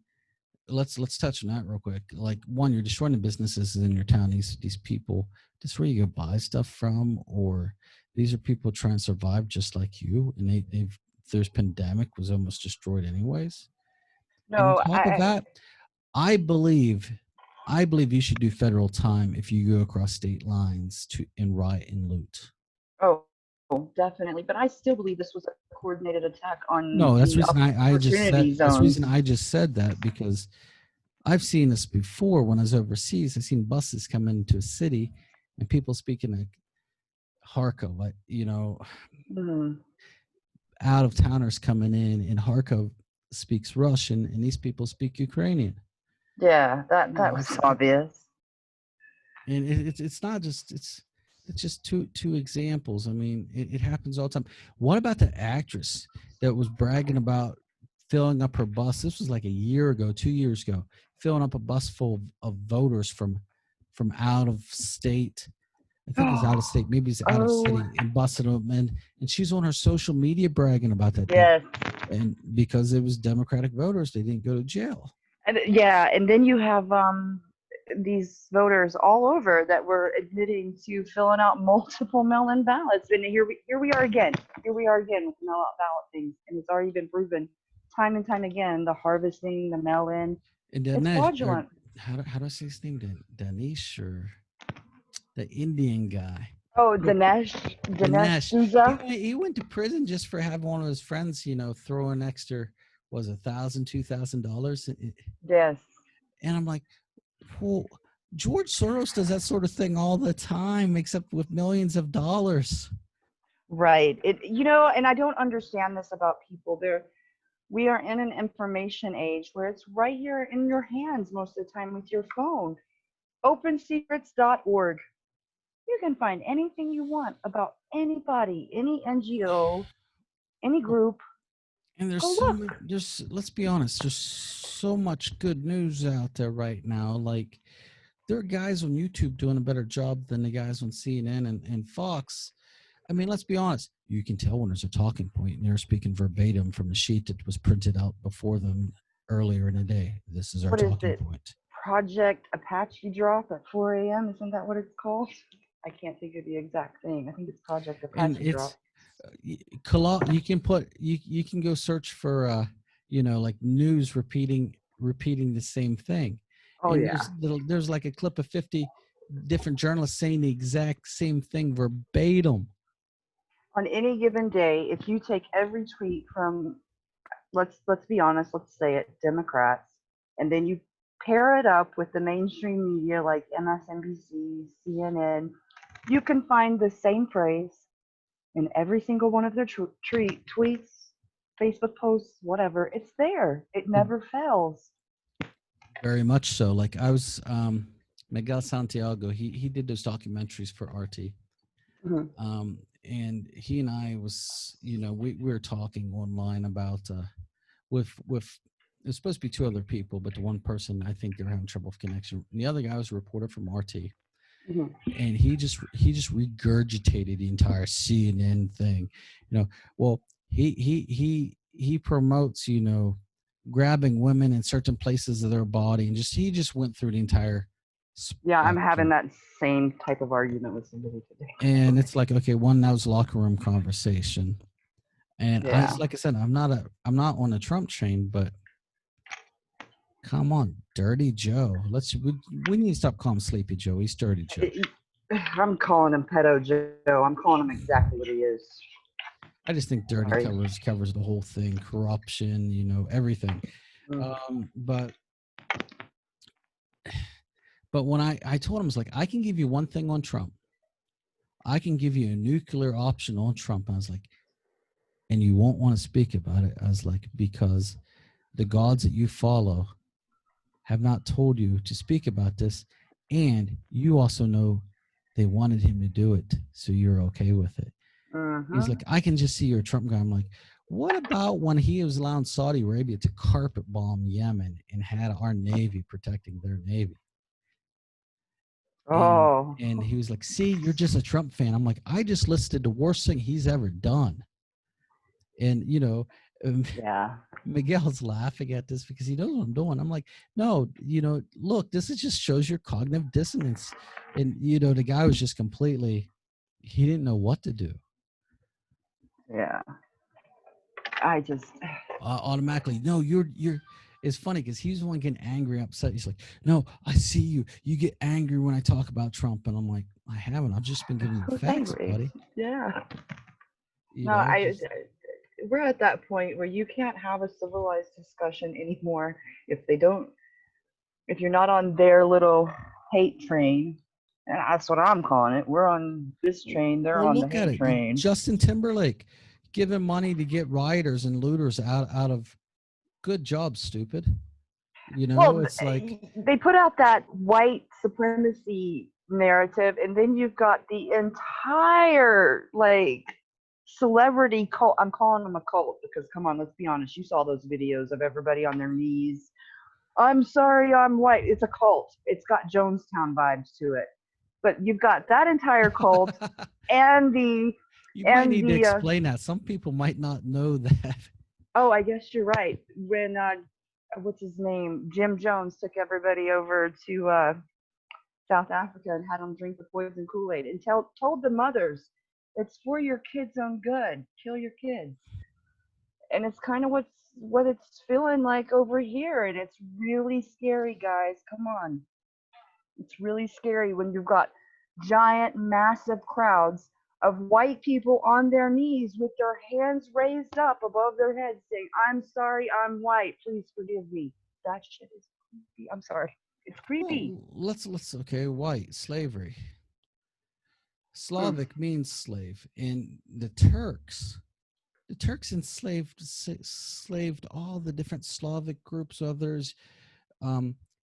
let's touch on that real quick. Like, one, you're destroying the businesses in your town. These people, just where you go buy stuff from, or these are people trying to survive just like you, and they've there's pandemic was almost destroyed anyways. And on No, top of that, I believe I believe you should do federal time if you go across state lines to and riot and loot. oh, definitely. But I still believe this was a coordinated attack on No, the that's the reason I just opportunity said that's the zones. reason I just said that, because I've seen this before when I was overseas. I've seen buses come into a city and people speaking like Kharkov, like, Mhm. out of towners coming in, and Kharkov speaks Russian and these people speak Ukrainian. Yeah, that I've was seen, obvious. and it's not just it's just two examples. I mean, it happens all the time. What about the actress that was bragging about filling up her bus? This was like a year ago, 2 years ago, filling up a bus full of voters from out of state. I think it's out of state, maybe it's out of Oh, city, and busted them in. And she's on her social media bragging about that. yes. And because it was Democratic voters, they didn't go to jail. And yeah, and then you have these voters all over that were admitting to filling out multiple mail-in ballots, and here we are again. Here we are again with mail-out ballot things, and it's already been proven time and time again. The harvesting, the mail-in, And it's Dinesh, or fraudulent. how do I say his name? Danish, or the Indian guy. Oh, Look, Dinesh Dinesh, D'Souza. he went to prison just for having one of his friends, throw an extra, was $1,000, $2,000. Yes. And I'm like, well, George Soros does that sort of thing all the time, except with millions of dollars. Right. And I don't understand this about people. We are in an information age where it's right here in your hands most of the time with your phone. OpenSecrets.org. You can find anything you want about anybody, any NGO, any group. And there's Go so look. much, let's be honest, there's so much good news out there right now. Like, there are guys on YouTube doing a better job than the guys on CNN and Fox. I mean, let's be honest. You can tell when there's a talking point and they're speaking verbatim from the sheet that was printed out before them earlier in the day. This is our What is talking it? point. Project Apache Drop at 4 a.m. Isn't that what it's called? I can't think of the exact thing. I think it's Project And Apache it's Drop. you can put you can go search for like news repeating the same thing, Oh and yeah. there's like a clip of 50 different journalists saying the exact same thing verbatim. On any given day, if you take every tweet from let's be honest, let's say it, Democrats, and then you pair it up with the mainstream media like MSNBC, CNN, you can find the same phrase in every single one of their tweets, Facebook posts, whatever. It's there. It never fails. Very much so. Like, I was Miguel Santiago, he did those documentaries for RT. Mhm. And he and I was, we were talking online about with it's supposed to be two other people, but the one person, I think they're having trouble with connection. And the other guy was a reporter from RT, Mhm. and he just regurgitated the entire CNN thing. Well, he promotes, grabbing women in certain places of their body, and he just went through the entire Yeah, I'm having spectrum. that same type of argument with somebody today. And it's like, okay, one, that was locker room conversation. And Yeah. like I said, I'm not on a Trump train, but come on, Dirty Joe. We need to stop calling him Sleepy Joe. He's Dirty Joe. I'm calling him Pedo Joe. I'm calling him exactly what he is. I just think dirty Sorry. covers the whole thing, corruption, everything. Mm. But when I told him, I was like, I can give you one thing on Trump. I can give you a nuclear option on Trump. I was like, and you won't want to speak about it. I was like, because the gods that you follow have not told you to speak about this, and you also know they wanted him to do it, so you're okay with it. He's Mm-hmm. like, I can just see you're a Trump guy. I'm like, what about when he was allowing Saudi Arabia to carpet bomb Yemen and had our Navy protecting their Navy? And Oh. and he was like, see, you're just a Trump fan. I'm like, I just listed the worst thing he's ever done. And Um, Yeah. Miguel's laughing at this because he knows what I'm doing. I'm like, no, look, this is just shows your cognitive dissonance. And, the guy was just completely, he didn't know what to do. Yeah. I just, Automatically, no, it's funny because he's the one getting angry, upset. He's like, no, I see you. You get angry when I talk about Trump. And I'm like, I haven't. I've just been giving you who's facts, angry? buddy. Yeah. You No, know, just we're at that point where you can't have a civilized discussion anymore if they don't, if you're not on their little hate train. And that's what I'm calling it. We're on this train, they're well, on the look at hate it. train. Justin Timberlake giving money to get rioters and looters out of. Good job, stupid. Well, It's like, they put out that white supremacy narrative, and then you've got the entire like celebrity cult. I'm calling them a cult because, come on, let's be honest. You saw those videos of everybody on their knees. I'm sorry, I'm white. It's a cult. It's got Jonestown vibes to it. But you've got that entire cult and the you might and need to the explain that. Some people might not know that. oh, I guess you're right. When what's his name? Jim Jones took everybody over to South Africa and had them drink the poison Kool-Aid and told the mothers, it's for your kids' own good. Kill your kids. And it's kind of what it's feeling like over here, and it's really scary, guys. Come on. It's really scary when you've got giant, massive crowds of white people on their knees with their hands raised up above their heads saying, I'm sorry, I'm white. Please forgive me. That shit is creepy. I'm sorry. It's creepy. Well, let's okay, white slavery. Hmm. Slavic means slave, and the Turks enslaved all the different Slavic groups, others,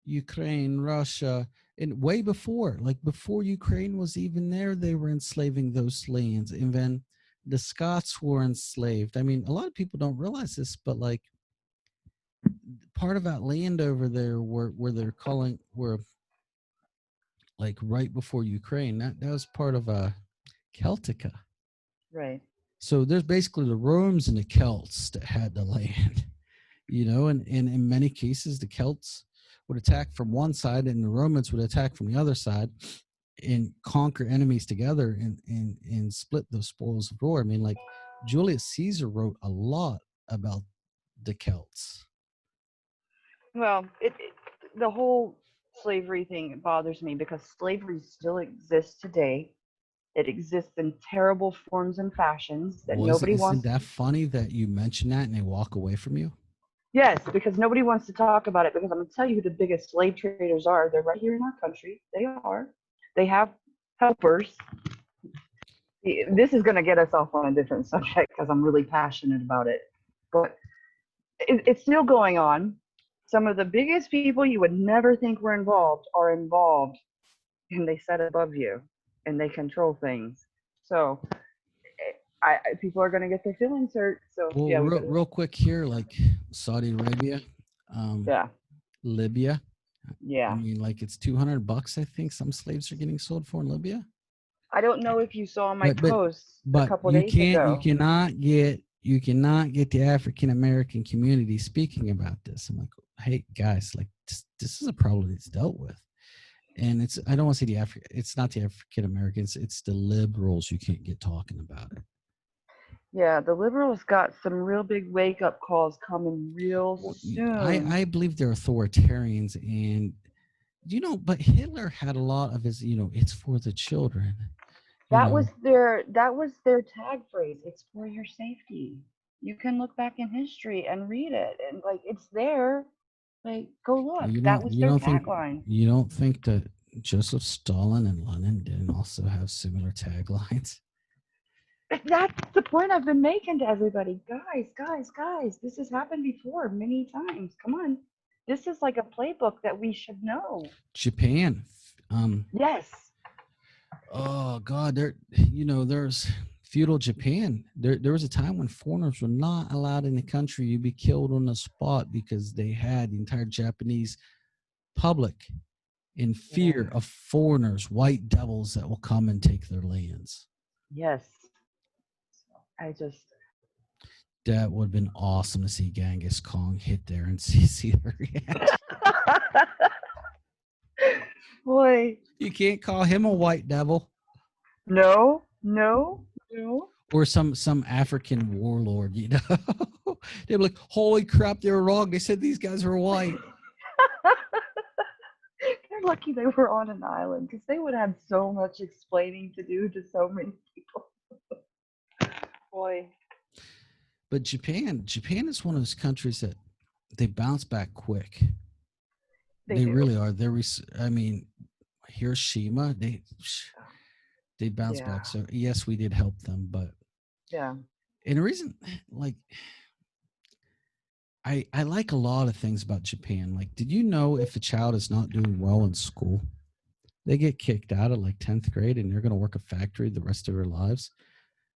Ukraine, Russia, and way before, like before Ukraine was even there, they were enslaving those lands. And then the Scots were enslaved. I mean, a lot of people don't realize this, but like part of that land over there where they're calling were like right before Ukraine, that was part of Celtica. Right. So there's basically the Romans and the Celts that had the land. And in many cases the Celts would attack from one side and the Romans would attack from the other side and conquer enemies together and split the spoils of war. I mean, like Julius Caesar wrote a lot about the Celts. Well, the whole slavery thing bothers me because slavery still exists today. It exists in terrible forms and fashions that Was nobody isn't wants. that funny that you mention that and they walk away from you? Yes, because nobody wants to talk about it. Because I'm going to tell you who the biggest slave traders are. They're right here in our country. They are. They have helpers. This is going to get us off on a different subject because I'm really passionate about it. But it's still going on. Some of the biggest people you would never think were involved are involved, and they sit above you and they control things. So people are going to get their feelings hurt. So Well, yeah, we real, better. real quick here, like Saudi Arabia, um, Yeah, Libya. I yeah. mean, like it's $200. I think some slaves are getting sold for in Libya. I don't know if you saw my But but post a but couple days ago. you cannot get the African American community speaking about this. I'm like, hey guys, like this is a problem that's dealt with. And I don't want to say it's not the African Americans, it's the liberals you can't get talking about it. Yeah, the liberals got some real big wake up calls coming real Well, soon. I believe they're authoritarians, and but Hitler had a lot of his, it's for the children, you That know. was their tag phrase. It's for your safety. You can look back in history and read it, and like it's there. Like go look. You That don't was you their don't think tagline. you don't think that Joseph Stalin and Lenin didn't also have similar taglines? That's the point I've been making to everybody. Guys, this has happened before many times. Come on. This is like a playbook that we should know. Japan, Yes. oh God, there's feudal Japan. There was a time when foreigners were not allowed in the country. You'd be killed on the spot because they had the entire Japanese public in Yeah. fear of foreigners, white devils that will come and take their lands. Yes. I just That would have been awesome to see Genghis Khan hit there and see their reaction. Boy, You can't call him a white devil no, no, no. or some African warlord, you know. They'd be like, "Holy crap, they were wrong. They said these guys were white." They're lucky they were on an island because they would have so much explaining to do to so many people. Boy, But Japan is one of those countries that they bounce back quick. they They do. really are. I mean, Hiroshima, they bounce Yeah, back. So yes, we did help them, but yeah, and the reason, like, I like a lot of things about Japan. Like, did you know if a child is not doing well in school, they get kicked out at like 10th grade and they're going to work a factory the rest of their lives?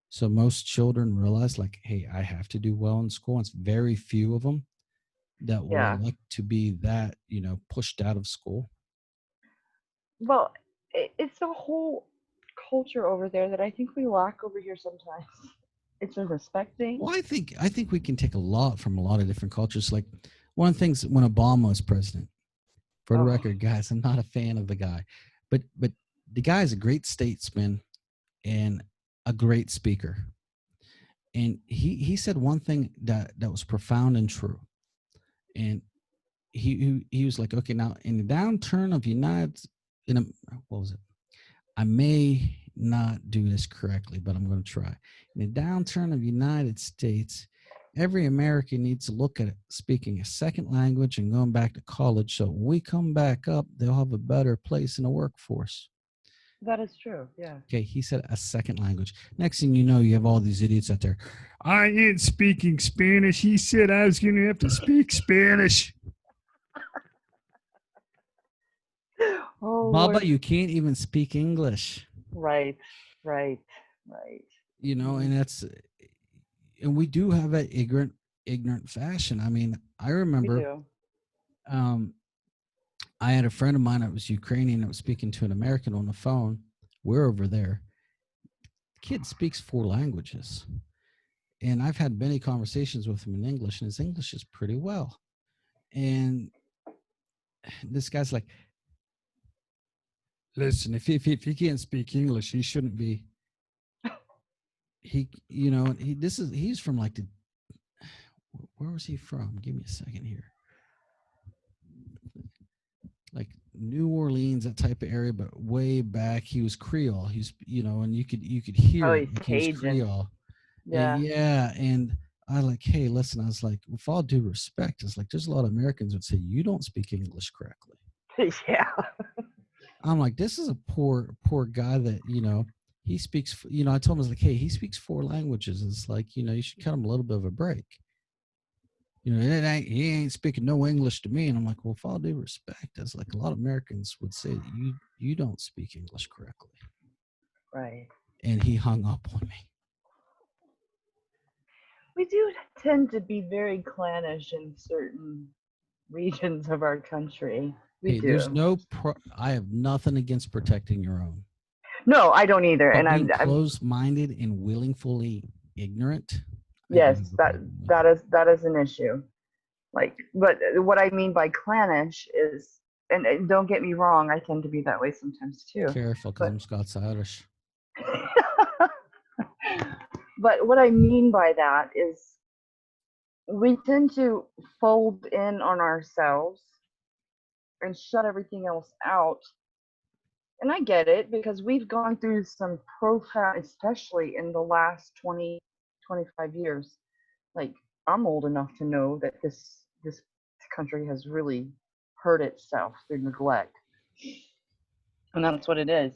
So most children realize, like, hey, I have to do well in school. And it's very few of them that will yeah. elect to be that, pushed out of school. Well, it's a whole culture over there that I think we lack over here sometimes. It's a respect thing. Well, I think we can take a lot from a lot of different cultures. Like one of the things when Obama was president, for the Oh, record, guys, I'm not a fan of the guy, but the guy is a great statesman and a great speaker. And he said one thing that was profound and true. And he was like, okay, now in the downturn of United, in a, what was it? I may not do this correctly, but I'm going to try. In the downturn of United States, every American needs to look at speaking a second language and going back to college. So when we come back up, they'll have a better place in the workforce. that is true. Yeah. Okay, he said a second language. Next thing you know, you have all these idiots out there. I ain't speaking Spanish. He said I was going to have to speak Spanish. Oh Baba, Lord. you can't even speak English. Right, right, right. And that's and we do have that ignorant fashion. I mean, I We remember do. um, I had a friend of mine that was Ukrainian that was speaking to an American on the phone. We're over there. The kid speaks 4 languages. And I've had many conversations with him in English, and his English is pretty well. And this guy's like, listen, if he can't speak English, he shouldn't be. He's from like where was he from? Give me a second here. Like New Orleans, that type of area, but way back he was Creole. He's and you could hear Oh, it he's like he was Cajun. Creole. Yeah. Yeah, and I like, hey, listen, I was like, with all due respect, it's like there's a lot of Americans would say you don't speak English correctly. Yeah. I'm like, this is a poor guy that he speaks. I told him I was like, hey, he speaks 4 languages. It's like you should cut him a little bit of a break. He ain't speaking no English to me. And I'm like, well, with all due respect, as like a lot of Americans would say that you don't speak English correctly. Right. And he hung up on me. We do tend to be very clannish in certain regions of our country. We Hey, there's do. I have nothing against protecting your own. No, I don't either. But And being I'm closed-minded and willingly ignorant, I do have yes, a that problem with. that is an issue. Like, but what I mean by clannish is, and don't get me wrong, I tend to be that way sometimes too. Careful, because But I'm Scots Irish. but what I mean by that is we tend to fold in on ourselves and shut everything else out. And I get it because we've gone through some profound, especially in the last 20, 25 years. Like, I'm old enough to know that this country has really hurt itself through neglect. And that's what it is.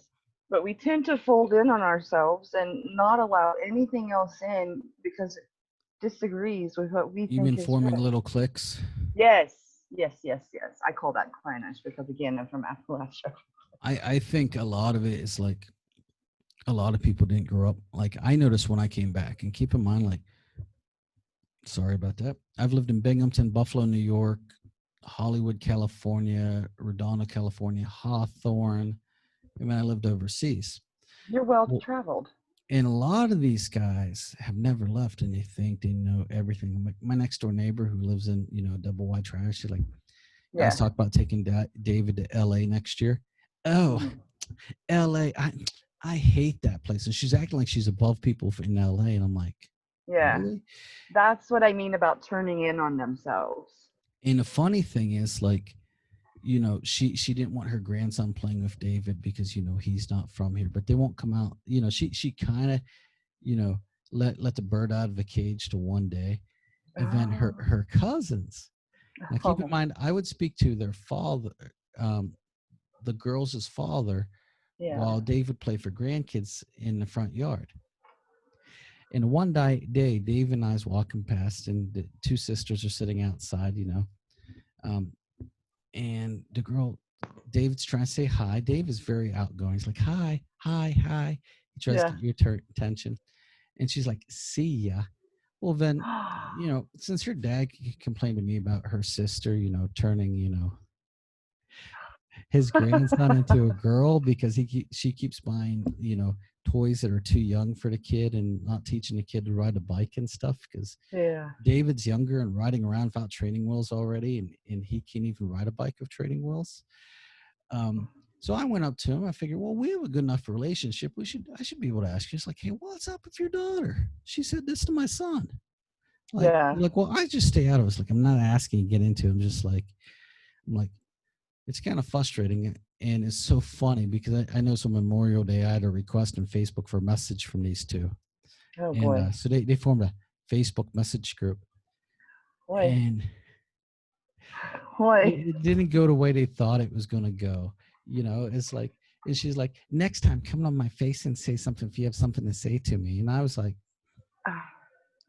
But we tend to fold in on ourselves and not allow anything else in because it disagrees with what we You've been think is forming right. little cliques. Yes, yes, yes, yes. I call that clannish because again, I'm from Appalachia. I think a lot of it is like a lot of people didn't grow up. Like I noticed when I came back, and keep in mind, like, sorry about that. I've lived in Binghamton, Buffalo, New York, Hollywood, California, Redondo, California, Hawthorne. I mean, I lived overseas. You're well Well, traveled. And a lot of these guys have never left, and they think they know everything. Like my next door neighbor who lives in, a double wide trash, she's like, guys Yeah. talk about taking David to L.A. next year. Oh, Mhm. L.A. I hate that place. And she's acting like she's above people in L.A. And I'm like, Yeah. really? That's what I mean about turning in on themselves. And the funny thing is, like, she didn't want her grandson playing with David because he's not from here, but they won't come out. She kind of you know let the bird out of the cage to one day. And then her Oh. her cousins. Now keep in Oh. mind, I would speak to their father, um, the girls' father, Yeah. while David played for grandkids in the front yard. And one day, Dave and I was walking past, and the two sisters are sitting outside, um, and the girl, David's trying to say hi. Dave is very outgoing. He's like, hi, hi, hi. He tries to Yeah. get your attention. And she's like, see ya. Well, then, since your dad complained to me about her sister, turning, his grandson into a girl because she keeps buying, toys that are too young for the kid and not teaching the kid to ride a bike and stuff because Yeah. David's younger and riding around without training wheels already, and he can't even ride a bike with training wheels. Um, so I went up to him. I figured, well, we have a good enough relationship. I should be able to ask you. It's like, hey, what's up with your daughter? She said this to my son. Yeah. Well, I just stay out of it. Like, I'm not asking you to get into it. I'm like, it's kind of frustrating. And it's so funny because I know some Memorial Day, I had a request on Facebook for a message from these two. Oh And boy. so they formed a Facebook message group. Boy. And Boy. it didn't go the way they thought it was going to go. It's like, and she's like, next time come on my face and say something if you have something to say to me. And I was like,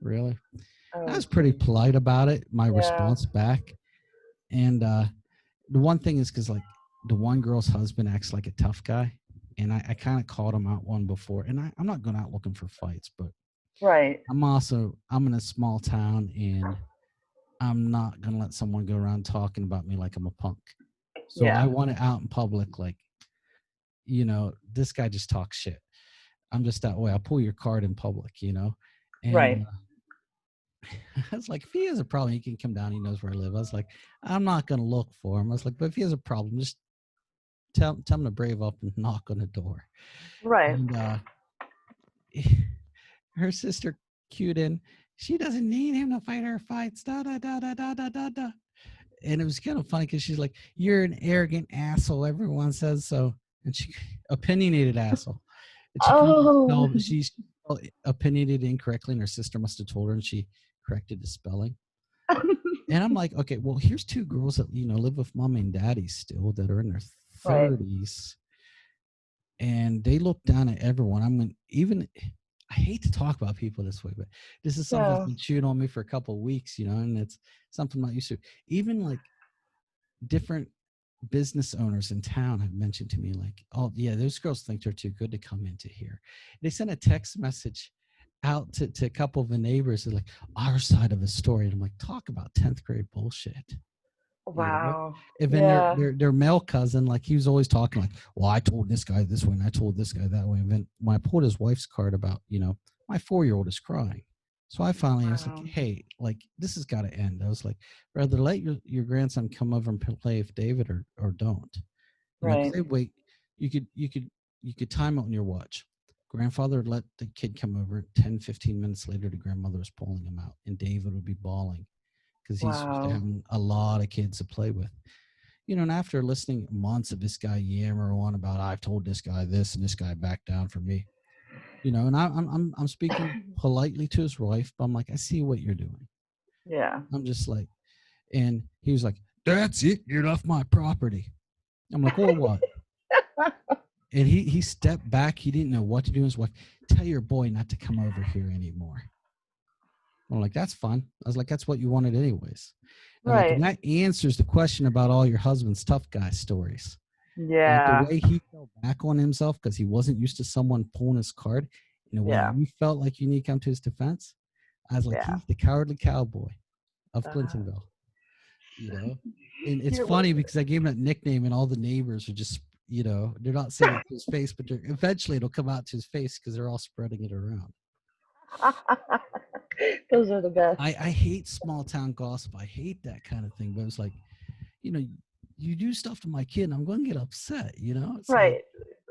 really? I Oh was pretty geez. polite about it, my Yeah. response back. And the one thing is because, like, the one girl's husband acts like a tough guy. And I kind of called him out one before. And I'm not going out looking for fights, but Right. I'm in a small town, and I'm not going to let someone go around talking about me like I'm a punk. So I Yeah. want it out in public, like, this guy just talks shit. I'm just that way. I'll pull your card in public. And Right. I was like, if he has a problem, he can come down. He knows where I live. I was like, I'm not going to look for him. I was like, but if he has a problem, just tell him to brave up and knock on the door. Right. And her sister cued in, she doesn't need him to fight her fights. Da da da da da da da da. And it was kind of funny because she's like, "You're an arrogant asshole. Everyone says so." And she opinionated asshole. And she couldn't even Oh. spell. She spelled opinionated incorrectly, and her sister must have told her, and she corrected the spelling. And I'm like, okay, well, here's two girls that live with mom and daddy still that are in their Right. 30s, and they look down at everyone. I mean, even I hate to talk about people this way, but this is something that's Yeah. been chewing on me for a couple of weeks, and it's something I'm not used to. Even like different business owners in town have mentioned to me, like, oh yeah, those girls think they're too good to come into here. They sent a text message out to a couple of the neighbors, like, our side of the story. And I'm like, talk about 10th grade bullshit. you know Wow. and then Yeah. their male cousin, like, he was always talking like, well, I told this guy this way and I told this guy that way. And then when I pulled his wife's card about, my 4-year-old is crying. So I was like, Wow. hey, like, this has got to end. I was like, rather let your grandson come over and play with David, or don't. Because Right. they wait. You could time it on your watch. Grandfather would let the kid come over. 10-15 minutes later, the grandmother was pulling him out, and David would be bawling because he's used to Wow. having a lot of kids to play with. And after listening months of this guy yammer on about, I've told this guy this and this guy backed down for me, and I'm speaking politely to his wife, but I'm like, I see what you're doing. Yeah. I'm just like, and he was like, that's it, get off my property. I'm like, or what? And he stepped back. He didn't know what to do. His wife, tell your boy not to come over here anymore. I'm like, that's fine. I was like, that's what you wanted anyways. And I'm like, and Right. that answers the question about all your husband's tough guy stories. Like the Yeah. way he fell back on himself because he wasn't used to someone pulling his card in a way Yeah. you felt like you need to come to his defense. I was like, Yeah. he's the cowardly cowboy of Uh, Clintonville. you know? And it's you're funny like, because I gave him that nickname and all the neighbors are just they're not saying it to his face, but eventually it'll come out to his face because they're all spreading it around. Those are the best. I hate small town gossip. I hate that kind of thing. But it's like, you know, you do stuff to my kid, and I'm going to get upset. It's like, Right.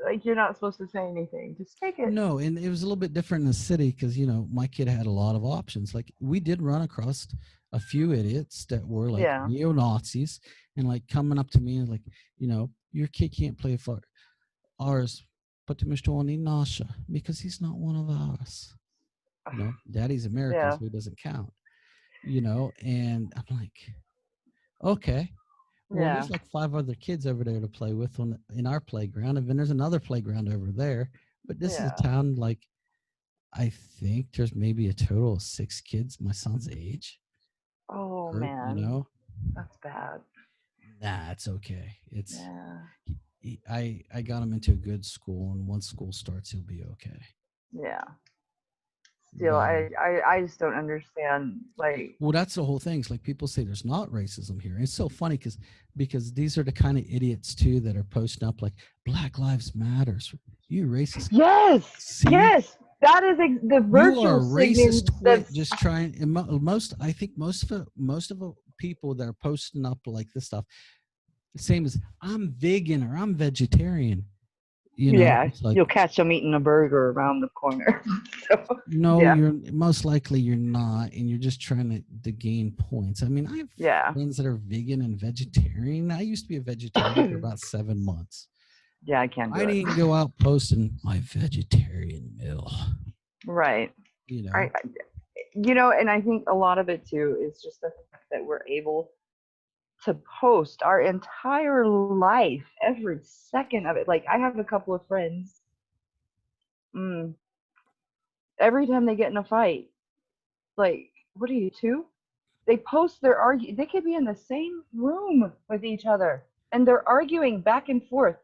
Like you're not supposed to say anything. Just take it. no, and it was a little bit different in the city because my kid had a lot of options. Like we did run across a few idiots that were like Yeah. neo Nazis and like coming up to me and like, your kid can't play for ours, but to Mr. Oni Nasha because he's not one of us. Daddy's American, Yeah. so he doesn't count. And I'm like, okay. Well, Yeah. there's like five other kids over there to play with in our playground, and then there's another playground over there. But this is a Yeah. town like I think there's maybe a total of six kids my son's age. Oh Or man, that's bad. nah, it's okay. It's Yeah. I got him into a good school, and once school starts, he'll be okay. Yeah. Still, But I just don't understand. Like, well, that's the whole thing. It's like people say there's not racism here. And it's so funny because these are the kind of idiots too that are posting up like Black Lives Matters. You racist. yes, See, yes, that is the you are virtual a signaling. racist twit. That's Just trying. And I think most of the people that are posting up like this stuff, the same as I'm vegan or I'm vegetarian. yeah. It's like You'll catch them eating a burger around the corner. So no, yeah, you're most likely you're not, and you're just trying to gain points. I mean, I have yeah, friends that are vegan and vegetarian. I used to be a vegetarian for about 7 months. yeah. I can't do I it. didn't go out posting my vegetarian meal. Right. You I, know, and I think a lot of it too is just the fact that we're able to post our entire life, every second of it. Like I have a couple of friends. Mm, every time they get in a fight, like, what are you, two? They post their argue. They could be in the same room with each other, and they're arguing back and forth,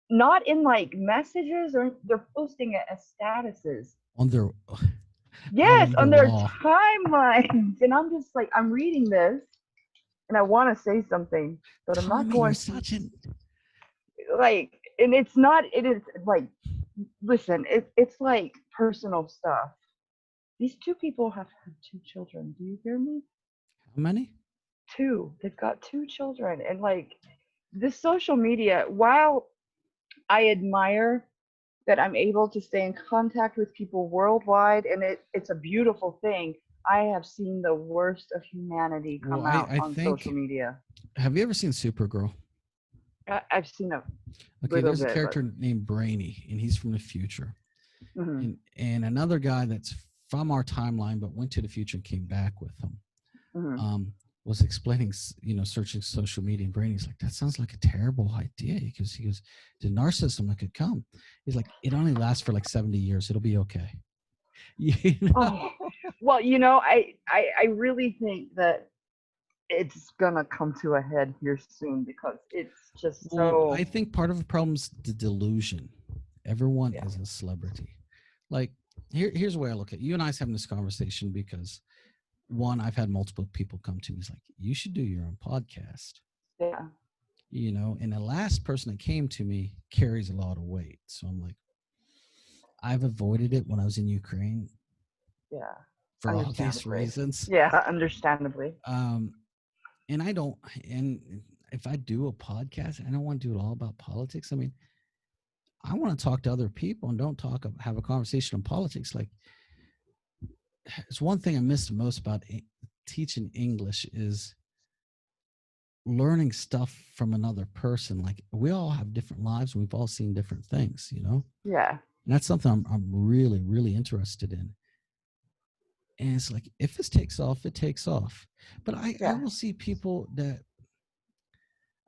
not in like messages, or they're posting it as statuses. on their out Yes, on on their their wall. timelines, and I'm just like, I'm reading this, and I want to say something, but I'm not Tommy, you're going to. such an Like, and it's not. It is like, listen, it's like personal stuff. These two people have had two children. Do you hear me? how many? Two. They've got two children. And like this social media, while I admire that I'm able to stay in contact with people worldwide and it's a beautiful thing, I have seen the worst of humanity Well, come I out I on social think. media. Have you ever seen Supergirl? I've seen a Okay, little there's a bit, but character named Brainy, and he's from the future. hmm And another guy that's from our timeline but went to the future and came back with him. hmm um, was explaining, searching social media, and Brady's like, that sounds like a terrible idea because he goes, the narcissism that could come. He's like, it only lasts for like 70 years. It'll be okay. You know? oh well, I really think that it's gonna come to a head here soon because it's just Well, so I think part of the problem's the delusion. Everyone yeah is a celebrity. Like, here's the way I look at it. You and I is having this conversation because one, I've had multiple people come to me. It's like, you should do your own podcast. yeah And the last person that came to me carries a lot of weight. So I'm like, I've avoided it when I was in Ukraine yeah for all these understandably reasons. yeah understandably Um, and I don't, and if I do a podcast, I don't want to do it all about politics. I mean, I want to talk to other people and don't have a conversation on politics. Like, it's one thing I miss the most about teaching English is learning stuff from another person. Like, we all have different lives and we've all seen different things. yeah And that's something I'm really, really interested in. And it's like, if this takes off, it takes off. But I yeah will see people that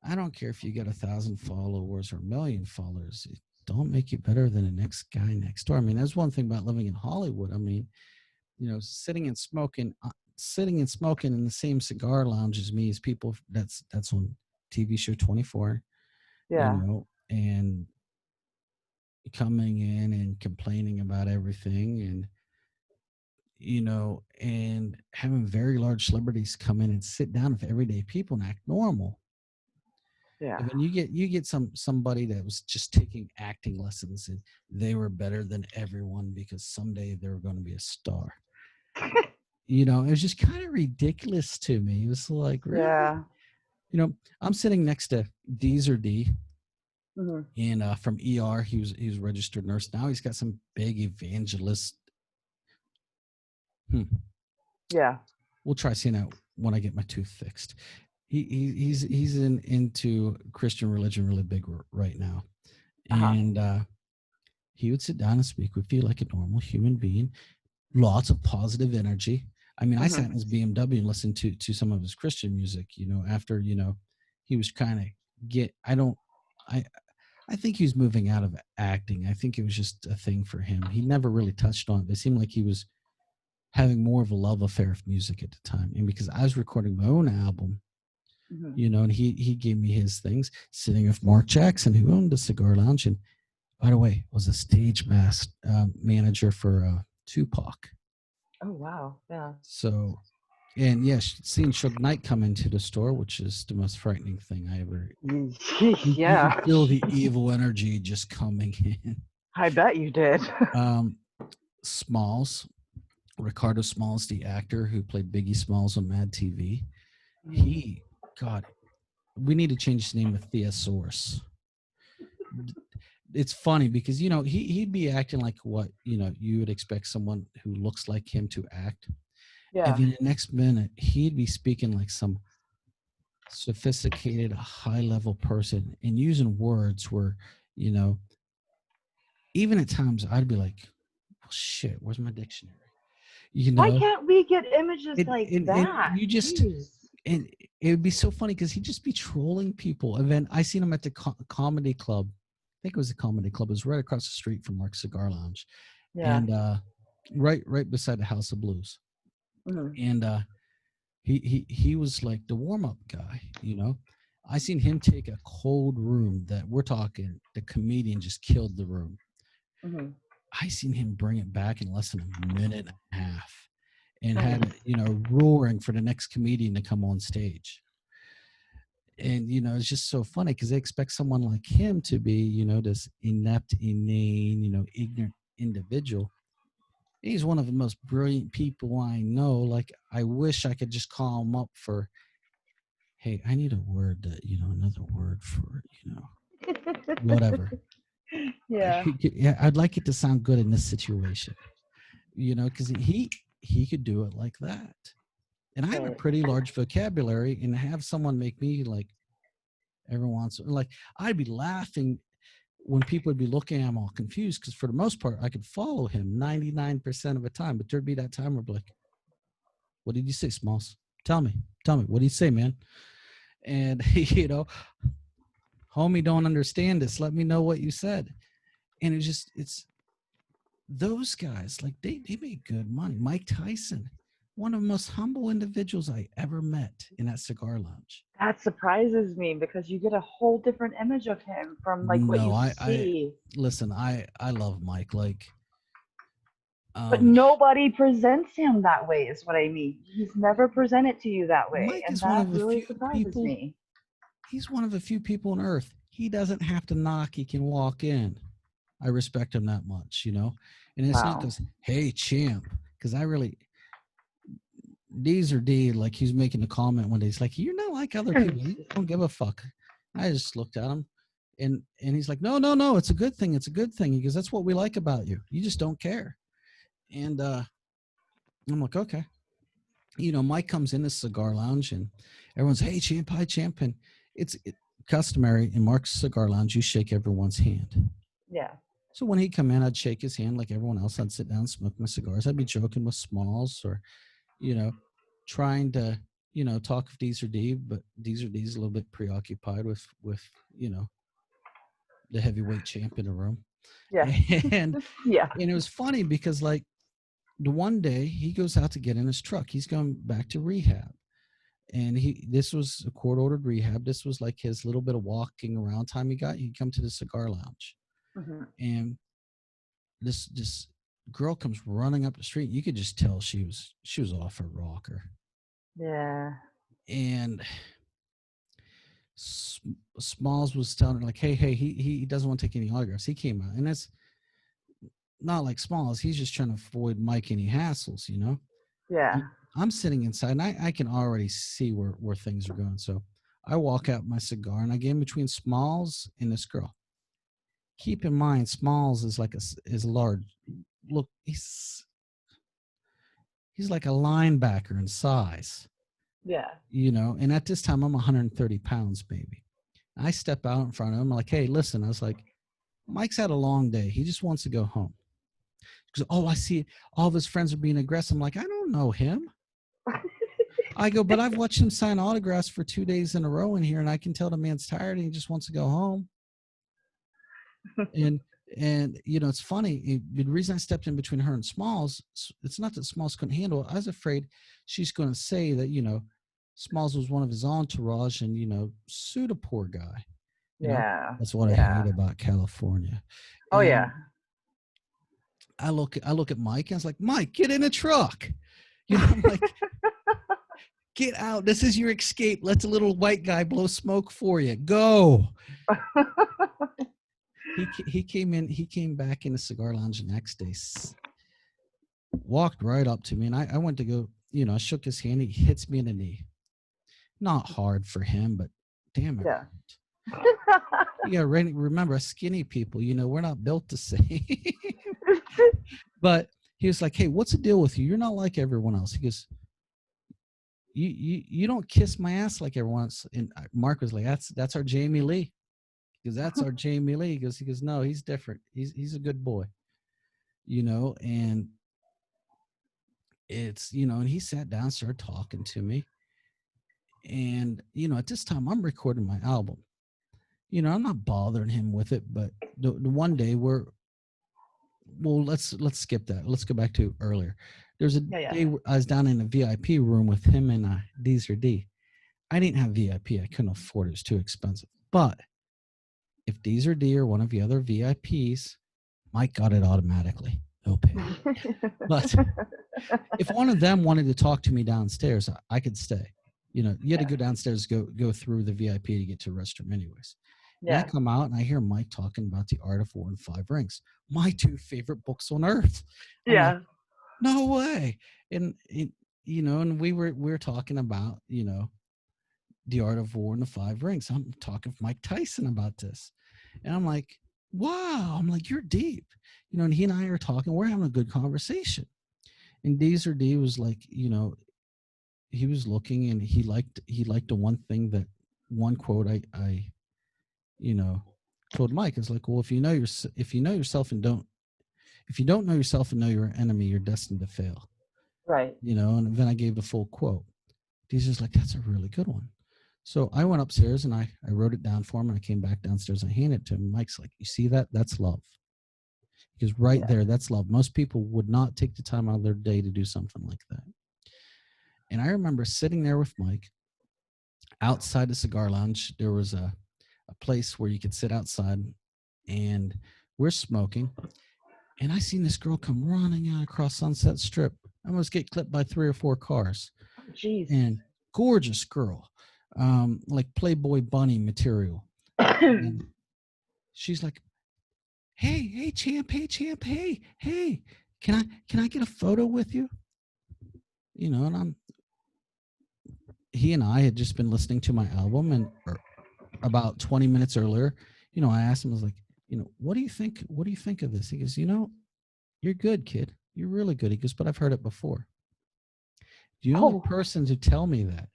I don't care if you get 1,000 followers or a million followers. It don't make you better than the next guy next door. I mean, that's one thing about living in Hollywood. I mean, sitting and smoking in the same cigar lounge as me as people that's on TV show 24, yeah and coming in and complaining about everything and having very large celebrities come in and sit down with everyday people and act normal. Yeah. And then you get somebody that was just taking acting lessons and they were better than everyone because someday they were going to be a star. It was just kind of ridiculous to me. It was like, really? Yeah. I'm sitting next to Deezer D, Hmm. and from ER, he was a registered nurse. Now he's got some big evangelist. Hmm. Yeah. We'll try seeing that when I get my tooth fixed. He's into Christian religion really big right now, Uh-huh. and he would sit down and speak with you like a normal human being. Lots of positive energy. I mean, I Hmm. sat in his BMW and listened to some of his Christian music. After he was kind of get. I I think he was moving out of acting. I think it was just a thing for him. He never really touched on it. It seemed like he was having more of a love affair with music at the time. And because I was recording my own album, Hmm. and he gave me his things, sitting with Mark Jackson, who owned the Cigar Lounge, and by the way, was a stage manager for Tupac. Oh wow. Yeah. So, and yes, seeing Suge Knight come into the store, which is the most frightening thing I ever. You can Yeah. feel the evil energy just coming in. I bet you did. Um, Smalls, Ricardo Smalls, the actor who played Biggie Smalls on Mad TV. Mhm. He, God, we need to change his name to Theosaurus. It's funny because he'd be acting like what you would expect someone who looks like him to act, and Yeah. then the next minute he'd be speaking like some sophisticated, high level person and using words where you know even at times I'd be like, well, shit, where's my dictionary? You Why know, can't we get images it like and that? you just Jeez. and it would be so funny because he'd just be trolling people. And then I seen him at the comedy club. I think it was a comedy club. It was right across the street from Mark's Cigar Lounge, Yeah. and right beside the House of Blues. Hmm. And he was like the warm up guy. I seen him take a cold room that we're talking. The comedian just killed the room. Hmm. I seen him bring it back in less than a minute and a half, and had it roaring for the next comedian to come on stage. And it's just so funny because they expect someone like him to be this inept, inane, ignorant individual. He's one of the most brilliant people I know. Like, I wish I could just call him up for, hey, I need a word that another word for whatever. Yeah. Yeah, I'd like it to sound good in this situation, because he could do it like that. And I have a Right. pretty large vocabulary, and to have someone make me like every once, like, I'd be laughing when people would be looking at him all confused because for the most part I could follow him 99% of the time, but there'd be that time where I'd be like, what did you say, Smalls? Tell me, what did you say, man? And homie, don't understand this, let me know what you said. And it's those guys, like, they make good money. Mike Tyson, one of the most humble individuals I ever met in that cigar lounge. That surprises me because you get a whole different image of him from like what No, you I see. listen, I love Mike. Like, But um nobody presents him that way, is what I mean. He's never presented to you that way. Mike And is one that of the really few surprises people. me. He's one of the few people on earth. He doesn't have to knock, he can walk in. I respect him that much. And it's not Wow. because, hey, champ, because I really, D's or D, like, he's making a comment one day. He's like, you're not like other people. You don't give a fuck. I just looked at him, and he's like, no, no, no, it's a good thing. It's a good thing. He goes, that's what we like about you. You just don't care. And I'm like, okay. Mike comes in the cigar lounge and everyone's, hey, champ, hi, champ. And it's customary in Mark's cigar lounge, you shake everyone's hand. Yeah. So when he'd come in, I'd shake his hand like everyone else. I'd sit down, smoke my cigars. I'd be joking with Smalls or, you know, trying to, talk with D's or D, but D's or D's a little bit preoccupied with, the heavyweight champ in the room. Yeah. And Yeah. and it was funny because, like, the one day he goes out to get in his truck. He's going back to rehab. And this was a court ordered rehab. This was like his little bit of walking around time he got. He'd come to the cigar lounge. Hmm. And this girl comes running up the street. You could just tell she was off her rocker. Yeah. And S- Smalls was telling her like, hey, he doesn't want to take any autographs. He came out, and that's not like Smalls. He's just trying to avoid Mike any hassles, you know. Yeah. And I'm sitting inside, and I can already see where things are going. So I walk out my cigar, and I get in between Smalls and this girl. Keep in mind, Smalls is like is large. Look, he's like a linebacker in size, Yeah. you know. And at this time, I'm 130 pounds, maybe. I step out in front of him, like, hey, listen. I was like, Mike's had a long day. He just wants to go home. Because, oh, I see all of his friends are being aggressive. I'm like, I don't know him. I go, but I've watched him sign autographs for 2 days in a row in here, and I can tell the man's tired and he just wants to go home. And you know, it's funny. The reason I stepped in between her and Smalls, it's not that Smalls couldn't handle it. I was afraid she's going to say that, you know, Smalls was one of his entourage and, you know, sued a poor guy. You know, Yeah. that's what I hate Yeah. about California. Oh yeah. And I look at Mike and I was like, Mike, get in a truck. You know, I'm like, get out. This is your escape. Let the little white guy blow smoke for you. Go. He came in. He came back in the cigar lounge the next day. Walked right up to me, and I went to go. You know, I shook his hand. He hits me in the knee. Not hard for him, but damn it. Yeah. You got to remember, skinny people. You know, we're not built the same. But he was like, "Hey, what's the deal with you? You're not like everyone else." He goes, "You don't kiss my ass like everyone else." And Mark was like, "That's our Jamie Lee." Because that's our Jamie Lee. He goes, no, he's different. He's a good boy, you know. And it's, you know, and he sat down, started talking to me, and you know, at this time, I'm recording my album. You know, I'm not bothering him with it, but the one day well, let's skip that. Let's go back to earlier. There's a Yeah. Yeah. day where I was down in a VIP room with him and D's or D. I didn't have VIP. I couldn't afford it. It was too expensive. But if D's or D or one of the other VIPs, Mike got it automatically. No pay. But if one of them wanted to talk to me downstairs, I could stay. You know, you had to go downstairs, go through the VIP to get to the restroom anyways. And I Yeah. come out and I hear Mike talking about the Art of War and Five Rings, my two favorite books on earth. I'm like, Yeah. no way. And you know, and we were talking about, you know, the Art of War and the Five Rings. I'm talking with Mike Tyson about this. And I'm like, wow. I'm like, you're deep. You know, and he and I are talking, we're having a good conversation. And D was like, you know, he was looking and he liked the one thing that one quote I you know told Mike is like, well, if you know yourself and don't if you don't know yourself and know your enemy, you're destined to fail. Right. You know, and then I gave the full quote. He's just like, that's a really good one. So I went upstairs and I wrote it down for him and I came back downstairs and I handed it to him. Mike's like, you see that? That's love. Because right Yeah. there, that's love. Most people would not take the time out of their day to do something like that. And I remember sitting there with Mike outside the cigar lounge. There was a place where you could sit outside and we're smoking. And I seen this girl come running out across Sunset Strip. I almost get clipped by 3 or 4 cars. Jeez. And gorgeous girl, like Playboy bunny material. And she's like, hey, champ, hey, can I get a photo with you? You know, and he and I had just been listening to my album, and about 20 minutes earlier, you know, I asked him, I was like, you know, what do you think? What do you think of this? He goes, you know, you're good, kid. You're really good. He goes, but I've heard it before. The only Oh, person to tell me that,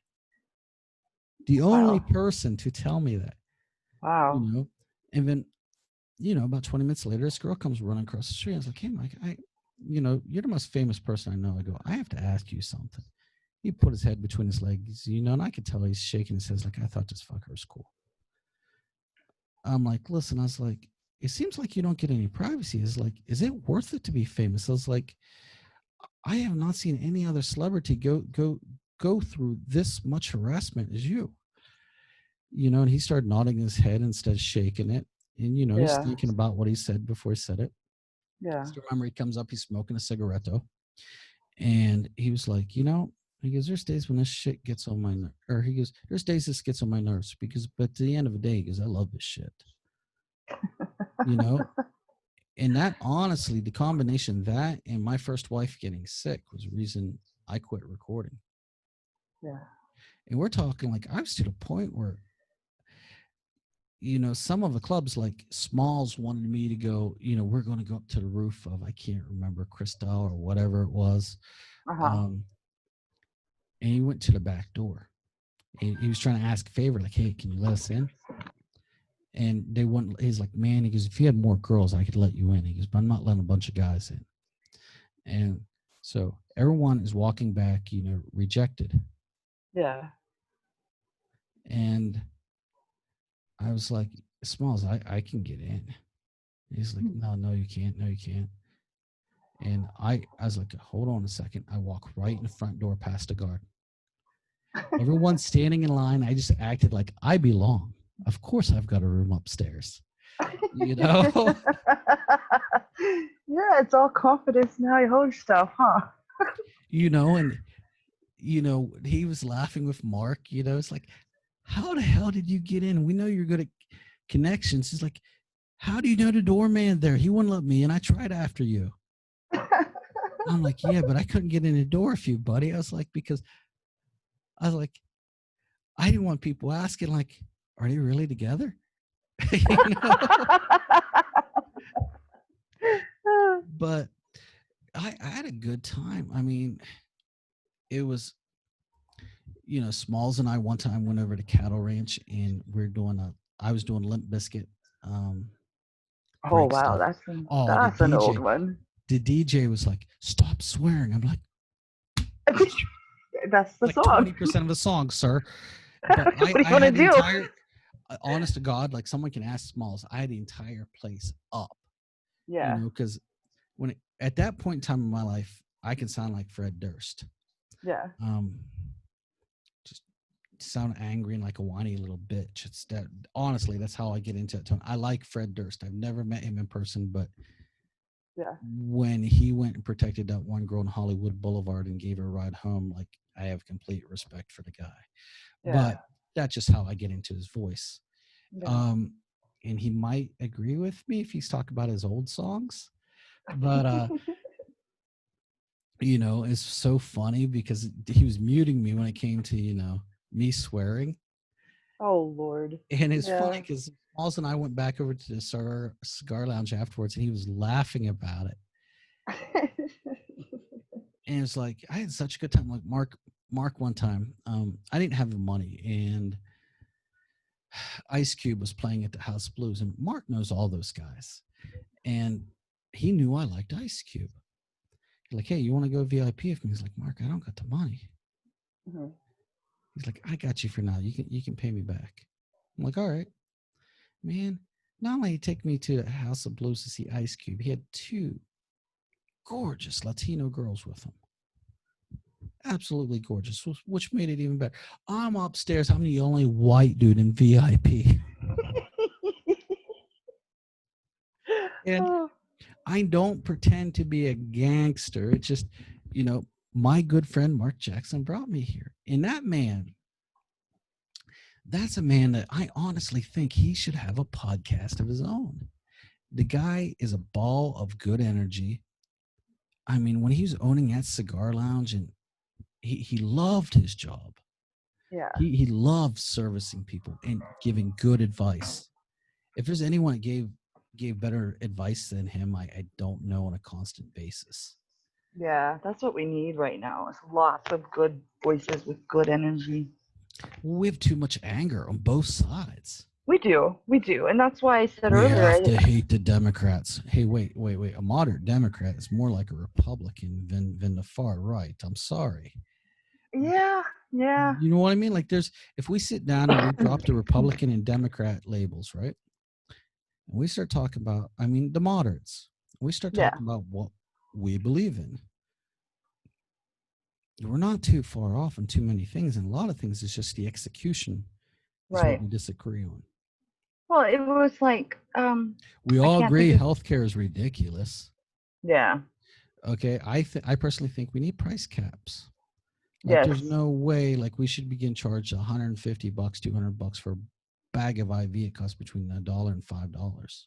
the only wow. person to tell me that, you Wow. know, and then, you know, about 20 minutes later, this girl comes running across the street. I was like, hey, Mike, you know, you're the most famous person I know. I go, I have to ask you something. He put his head between his legs, you know, and I could tell he's shaking his head like, I thought this fucker was cool. I'm like, listen, I was like, it seems like you don't get any privacy. Is like, is it worth it to be famous? I was like, I have not seen any other celebrity go through this much harassment as you. You know, and he started nodding his head instead of shaking it. And you know, he's Yeah. thinking about what he said before he said it. Yeah. So remember, he comes up, he's smoking a cigaretto, and he was like, you know, He goes, there's days when this shit gets on my nerves. Or he goes, there's days this gets on my nerves because, but to the end of the day, he goes, I love this shit. You know? And that honestly, the combination of that and my first wife getting sick was the reason I quit recording. Yeah. And we're talking like I was to the point where, some of the clubs like Smalls wanted me to go, we're going to go up to the roof of, I can't remember, Cristal or whatever it was. Uh-huh. And he went to the back door. And he was trying to ask a favor, like, hey, can you let us in? And they wouldn't. He's like, man, he goes, if you had more girls, I could let you in. He goes, but I'm not letting a bunch of guys in. And so everyone is walking back, rejected. Yeah. And I was like, Smalls, I can get in. He's like, no, you can't. No, you can't. And I was like, hold on a second. I walk right in the front door past the guard. Everyone's standing in line. I just acted like I belong. Of course, I've got a room upstairs. Yeah, it's all confidence now. You hold yourself, huh? And he was laughing with Mark. It's like, how the hell did you get in? We know you're good at connections. He's like, how do you know the doorman there? He wouldn't let me, and I tried after you. I'm like, yeah, but I couldn't get in the door with you, buddy. I was like, I didn't want people asking, like, are they really together? But I had a good time. I mean, it was, Smalls and I one time went over to Cattle Ranch and I was doing Limp Bizkit, Oh break wow, stuff. Oh, that's an old one. the DJ was like, stop swearing. I'm like, That's the like song. 20% of the song, sir. But What do you I want to had the do? entire, honest to God, like someone can ask Smalls, I had the entire place up, Yeah. because at that point in time in my life, I can sound like Fred Durst. Yeah. Just sound angry and like a whiny little bitch. It's that, honestly, that's how I get into that tone. I like Fred Durst. I've never met him in person, but Yeah. when he went and protected that one girl in Hollywood Boulevard and gave her a ride home, like, I have complete respect for the guy. Yeah. But that's just how I get into his voice. Yeah. And he might agree with me if he's talking about his old songs, but it's so funny because he was muting me when it came to me swearing. Oh Lord. And it's funny Yeah. because Smalls and I went back over to the cigar lounge afterwards, and he was laughing about it. And it's like, I had such a good time. Like Mark one time, I didn't have the money, and Ice Cube was playing at the House Blues, and Mark knows all those guys, and he knew I liked Ice Cube. He's like, hey, you want to go VIP with me? He's like, Mark, I don't got the money. Mm-hmm. He's like, I got you for now. You can pay me back. I'm like, all right, man. Not only did he take me to the House of Blues to see Ice Cube, he had two gorgeous Latino girls with him. Absolutely gorgeous, which made it even better. I'm upstairs. I'm the only white dude in VIP. And Oh. I don't pretend to be a gangster. It's just, my good friend Mark Jackson brought me here. And that's a man that I honestly think he should have a podcast of his own. The guy is a ball of good energy. I mean, when he was owning that cigar lounge, and he loved his job. Yeah. He loved servicing people and giving good advice. If there's anyone that gave better advice than him, I don't know on a constant basis. Yeah. That's what we need right now. Is lots of good voices with good energy. We have too much anger on both sides. We do. We do. And that's why I said We earlier. have to hate the Democrats. Hey, wait. A moderate Democrat is more like a Republican than the far right. I'm sorry. Yeah. Yeah. You know what I mean? Like, if we sit down and we drop the Republican and Democrat labels, right? And we start talking about, the moderates. We start Yeah. talking about what we believe in. We're not too far off on too many things, and a lot of things is just the execution is what Right. we disagree on. Well, it was like We I all can't think agree of. healthcare is ridiculous. Yeah. Okay, I personally think we need price caps. Like there's Yes. no way like we should begin charged $150, $200 for a bag of IV. It costs between a dollar and $5.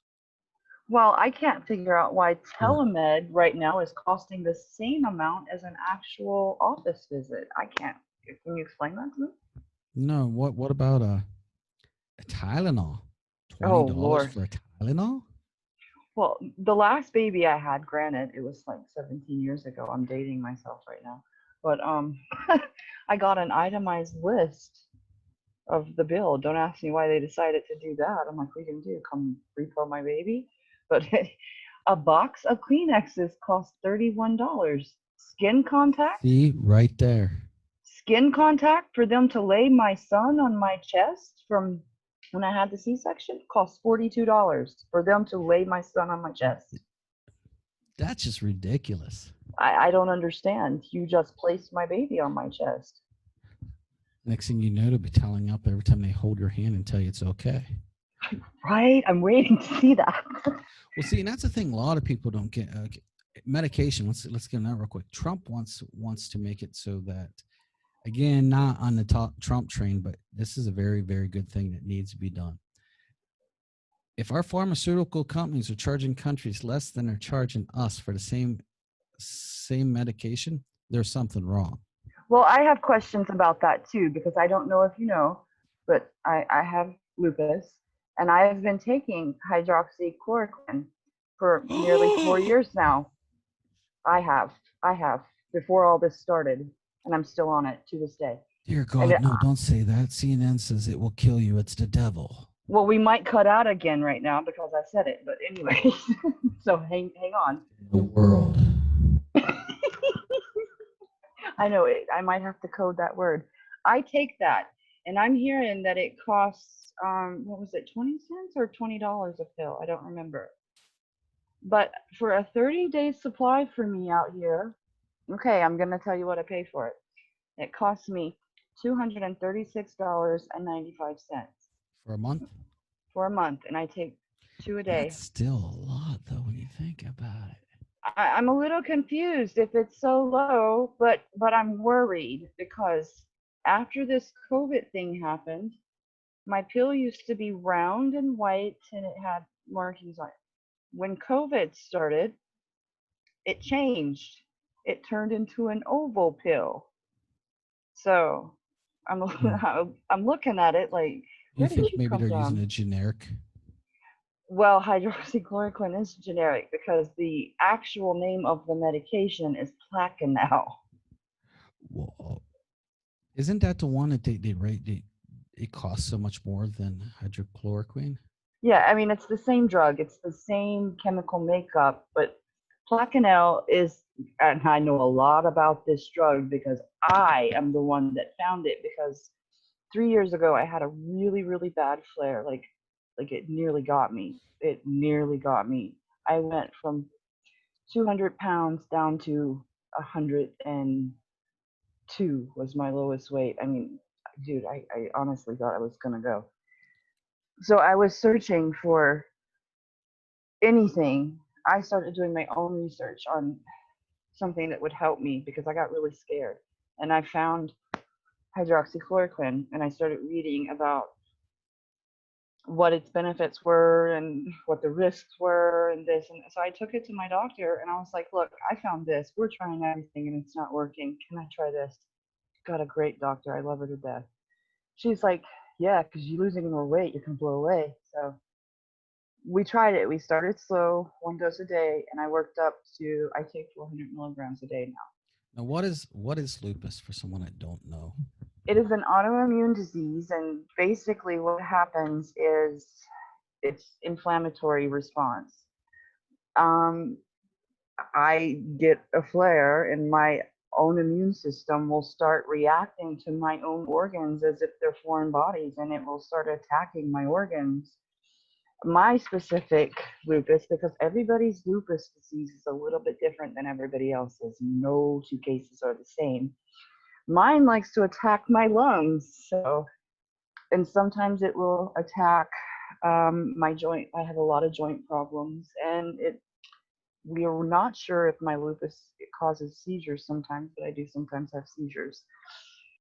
Well, I can't figure out why Or telemed right now is costing the same amount as an actual office visit. I can't. Can you explain that to me? no, what about a Tylenol? Oh $20 Lord. for a Tylenol? Well, the last baby I had, granted, it was like 17 years ago. I'm dating myself right now. But I got an itemized list of the bill. Don't ask me why they decided to do that. I'm like, what are you gonna do? Come repo my baby? But a box of Kleenexes cost $31. Skin contact? See, right there. Skin contact for them to lay my son on my chest from when I had the C-section cost $42 for them to lay my son on my chest. That's just ridiculous. I don't understand. You just placed my baby on my chest. Next thing you know, they'll be telling up every time they hold your hand and tell you it's okay. Right? I'm waiting to see that. Well, see, and that's the thing. A lot of people don't get medication. Let's get on that real quick. Trump wants to make it so that, again, not on the top Trump train, but this is a very, very good thing that needs to be done. If our pharmaceutical companies are charging countries less than they're charging us for the same medication, there's something wrong. Well, I have questions about that too because I don't know if you know, but I have lupus and I have been taking hydroxychloroquine for nearly 4 years now. I have. I have. Before all this started, and I'm still on it to this day. Dear And God, no, don't say that. CNN says it will kill you. It's the devil. well, we might cut out again right now because I said it. But anyway, so hang on. The world. I know it. I might have to code that word. I take that, and I'm hearing that it costs what was it, 20 cents or $20 a pill? I don't remember. But for a 30-day supply for me out here, okay, I'm gonna tell you what I pay for it. It costs me $236.95 For a month? for a month, and I take two a That's day. still a lot, though, when you think about it. I'm a little confused if it's so low, but I'm worried because after this COVID thing happened, my pill used to be round and white and it had markings on it. When COVID started, it changed. It turned into an oval pill. So I'm Hmm. I'm looking at it like, You where did think you maybe come they're using from? a generic? Well, hydroxychloroquine is generic because the actual name of the medication is Plaquenil. Well, isn't that the one that they rate? It costs so much more than hydrochloroquine? Yeah, I mean it's the same drug, it's the same chemical makeup, but Plaquenil is, and I know a lot about this drug because I am the one that found it because 3 years ago I had a really really bad flare, like it nearly got me. It nearly got me. I went from 200 pounds down to 102 was my lowest weight. I mean, dude, I honestly thought I was gonna go. So I was searching for anything. I started doing my own research on something that would help me because I got really scared. And I found hydroxychloroquine and I started reading about what its benefits were and what the risks were and this. And so I took it to my doctor and I was like, look, I found this. We're trying everything and it's not working. Can I try this? Got a great doctor. I love her to death. She's like, yeah, because you're losing more weight. You can blow away. So we tried it. We started slow, one dose a day, and I worked up to I take 400 milligrams a day now. Now, what is lupus for someone that don't know? It is an autoimmune disease, and basically what happens is it's inflammatory response. Um, I get a flare, and my own immune system will start reacting to my own organs as if they're foreign bodies, and it will start attacking my organs. My specific lupus, because everybody's lupus disease is a little bit different than everybody else's. No two cases are the same. Mine likes to attack my lungs, so and sometimes it will attack my joint. I have a lot of joint problems, and it we are not sure if my lupus causes seizures sometimes, but I do sometimes have seizures.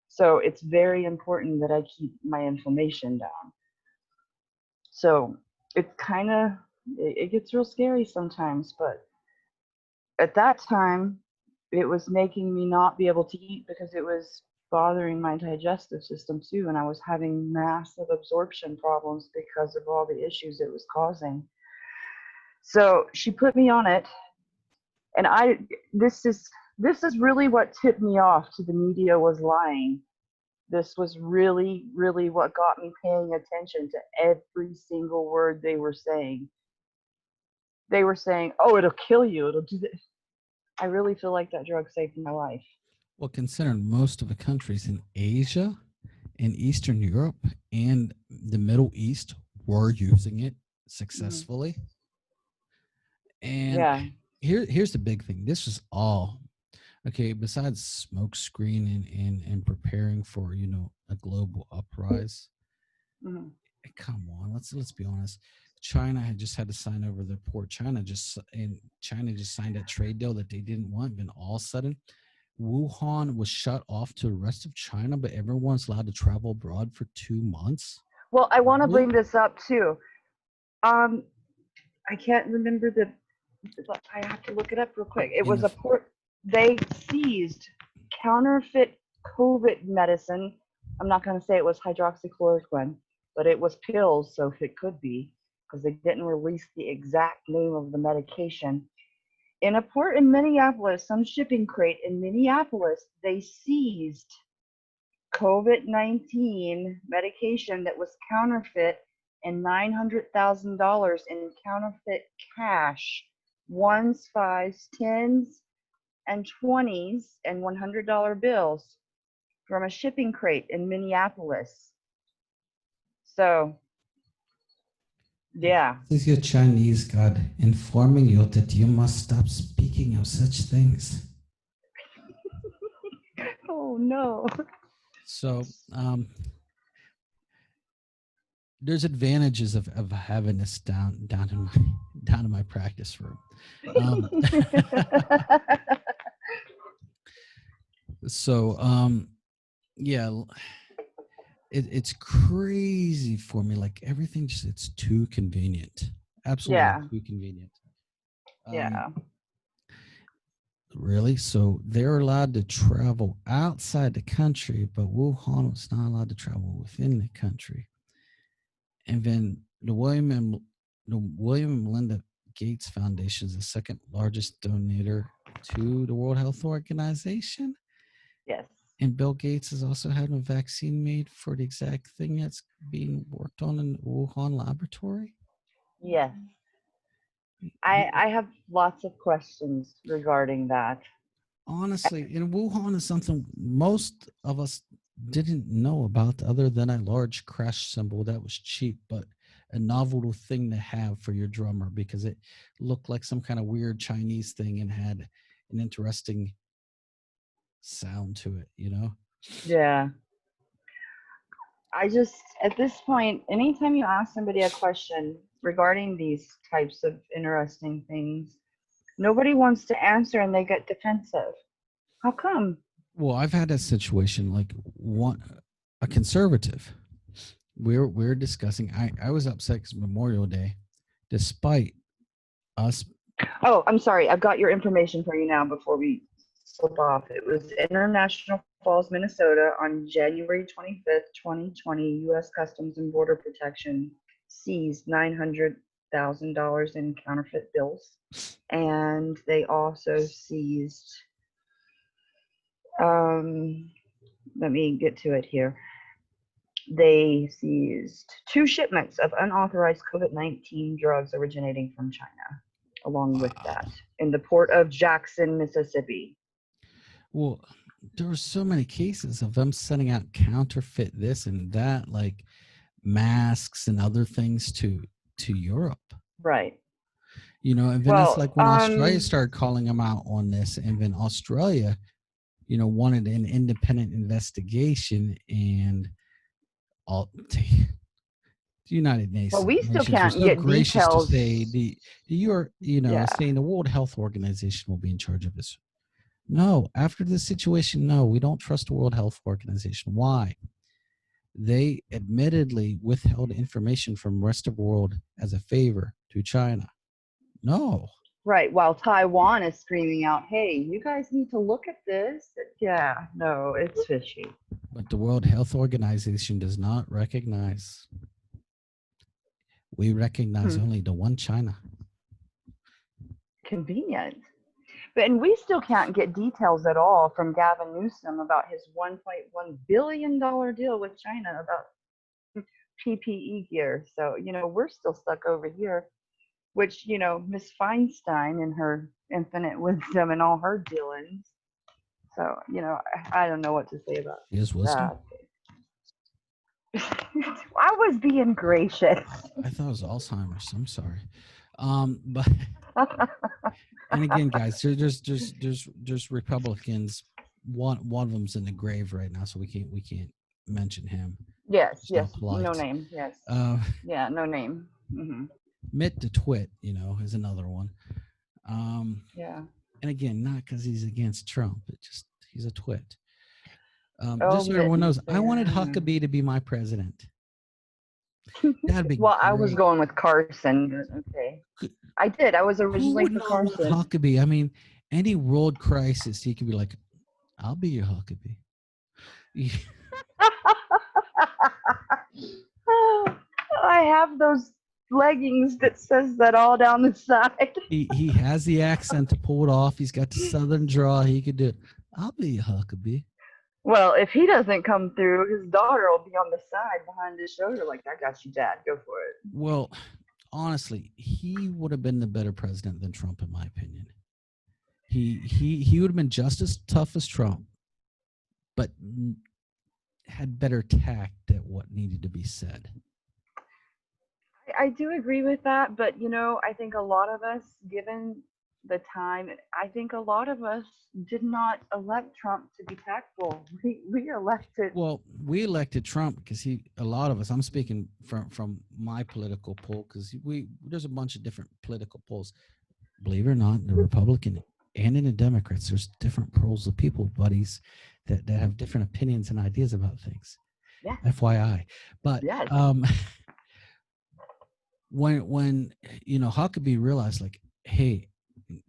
So it's very important that I keep my inflammation down. So it's kind of, it gets real scary sometimes, but at that time, it was making me not be able to eat because it was bothering my digestive system too. And I was having massive absorption problems because of all the issues it was causing. So she put me on it. And this is, this is really what tipped me off to the media was lying. This was really, really what got me paying attention to every single word they were saying. They were saying, oh, it'll kill you. It'll do this. I really feel like that drug saved my life. Well, considering most of the countries in Asia and Eastern Europe and the Middle East were using it Mhm. successfully. And Yeah. here's the big thing. This was all okay, besides smoke screen and preparing for, a global uprise. Mhm. Come on, let's be honest. China had just had to sign over the port. China just signed that trade deal that they didn't want. Then all of a sudden, Wuhan was shut off to the rest of China, but everyone's allowed to travel abroad for 2 months. Well, I want to bring Really? this up too. Um, I can't remember the. I have to look it up real quick. It In was the a port. They seized counterfeit COVID medicine. I'm not going to say it was hydroxychloroquine, but it was pills, so it could be because they didn't release the exact name of the medication. In a port in Minneapolis, some shipping crate in Minneapolis, they seized COVID-19 medication that was counterfeit and $900,000 in counterfeit cash, ones, fives, tens, and 20s, and $100 bills from a shipping crate in Minneapolis. So, yeah. This is your Chinese God informing you that you must stop speaking of such things. Oh no. So, there's advantages of having this down in my down in my practice room. Um, so, yeah, it's crazy for me. Like everything, just it's too convenient. Absolutely Yeah. too convenient. Um, Yeah. really? So they're allowed to travel outside the country, but Wuhan was not allowed to travel within the country. And then the William and Melinda Gates Foundation is the second largest donator to the World Health Organization. Yes. And Bill Gates is also having a vaccine made for the exact thing that's being worked on in the Wuhan laboratory. Yes. You I have lots of questions regarding that. honestly, in Wuhan is something most of us didn't know about, other than a large crash cymbal that was cheap, but a novel thing to have for your drummer because it looked like some kind of weird Chinese thing and had an interesting sound to it. Yeah. I just, at this point, anytime you ask somebody a question regarding these types of interesting things, nobody wants to answer and they get defensive. How come? Well, I've had a situation like one a conservative. We're discussing. I was upset because Memorial Day, despite us. Oh, I'm sorry. I've got your information for you now before we slip off. It was International Falls, Minnesota on January 25th, 2020. U.S. Customs and Border Protection seized $900,000 in counterfeit bills. And they also seized, um, let me get to it here. They seized 2 shipments of unauthorized COVID-19 drugs originating from China, along with Wow. that, in the port of Jackson, Mississippi. Well, there were so many cases of them sending out counterfeit this and that, like masks and other things to Europe. Right. And then it's Well, like when Australia started calling them out on this, and then Australia, wanted an independent investigation, and all the United well, we still Nations was can't so get gracious to say details. the you're Yeah. saying the World Health Organization will be in charge of this. No, after this situation, no, we don't trust the World Health Organization. Why? They admittedly withheld information from the rest of the world as a favor to China. No, Right, while Taiwan is screaming out, "Hey, you guys need to look at this." Yeah, no, it's fishy. but the World Health Organization does not recognize. We recognize Hmm. only the one China. Convenient. But and we still can't get details at all from Gavin Newsom about his $1.1 billion deal with China about PPE gear. So, we're still stuck over here, which, Miss Feinstein and her infinite wisdom and all her dealings. So, I don't know what to say about Is wisdom? that. I was being gracious. I thought it was Alzheimer's. I'm sorry. But and again, guys, there's Republicans. One of them's in the grave right now, so we can't mention him. Yes, It's not yes, no polite. name. Yes, Uh, yeah, no name. Mitt the Twit, is another one. Yeah. And again, not because he's against Trump. It just he's a twit. Oh, Just so everyone mittens knows, I wanted there. Huckabee to be my president. That'd be Well, I was great. going with Carson, but okay. I did. I was Who originally would for not want Carson. Huckabee? I mean, any world crisis, he could be like, "I'll be your Huckabee." I have those leggings that says that all down the side. He has the accent to pull it off. He's got the southern draw. He could do it. I'll be your Huckabee. Well, if he doesn't come through, his daughter will be on the side behind his shoulder, like, "I got you, Dad. Go for it." Well, honestly, he would have been the better president than Trump, in my opinion. He would have been just as tough as Trump, but had better tact at what needed to be said. I do agree with that, but I think a lot of us, given the time, I think a lot of us did not elect Trump to be tactful. We elected. Well, we elected Trump because a lot of us. I'm speaking from my political poll because there's a bunch of different political polls. Believe it or not, in the Republican and in the Democrats, there's different polls of people, buddies, that have different opinions and ideas about things. Yes. FYI, but Yes. when Huckabee realized, like, hey,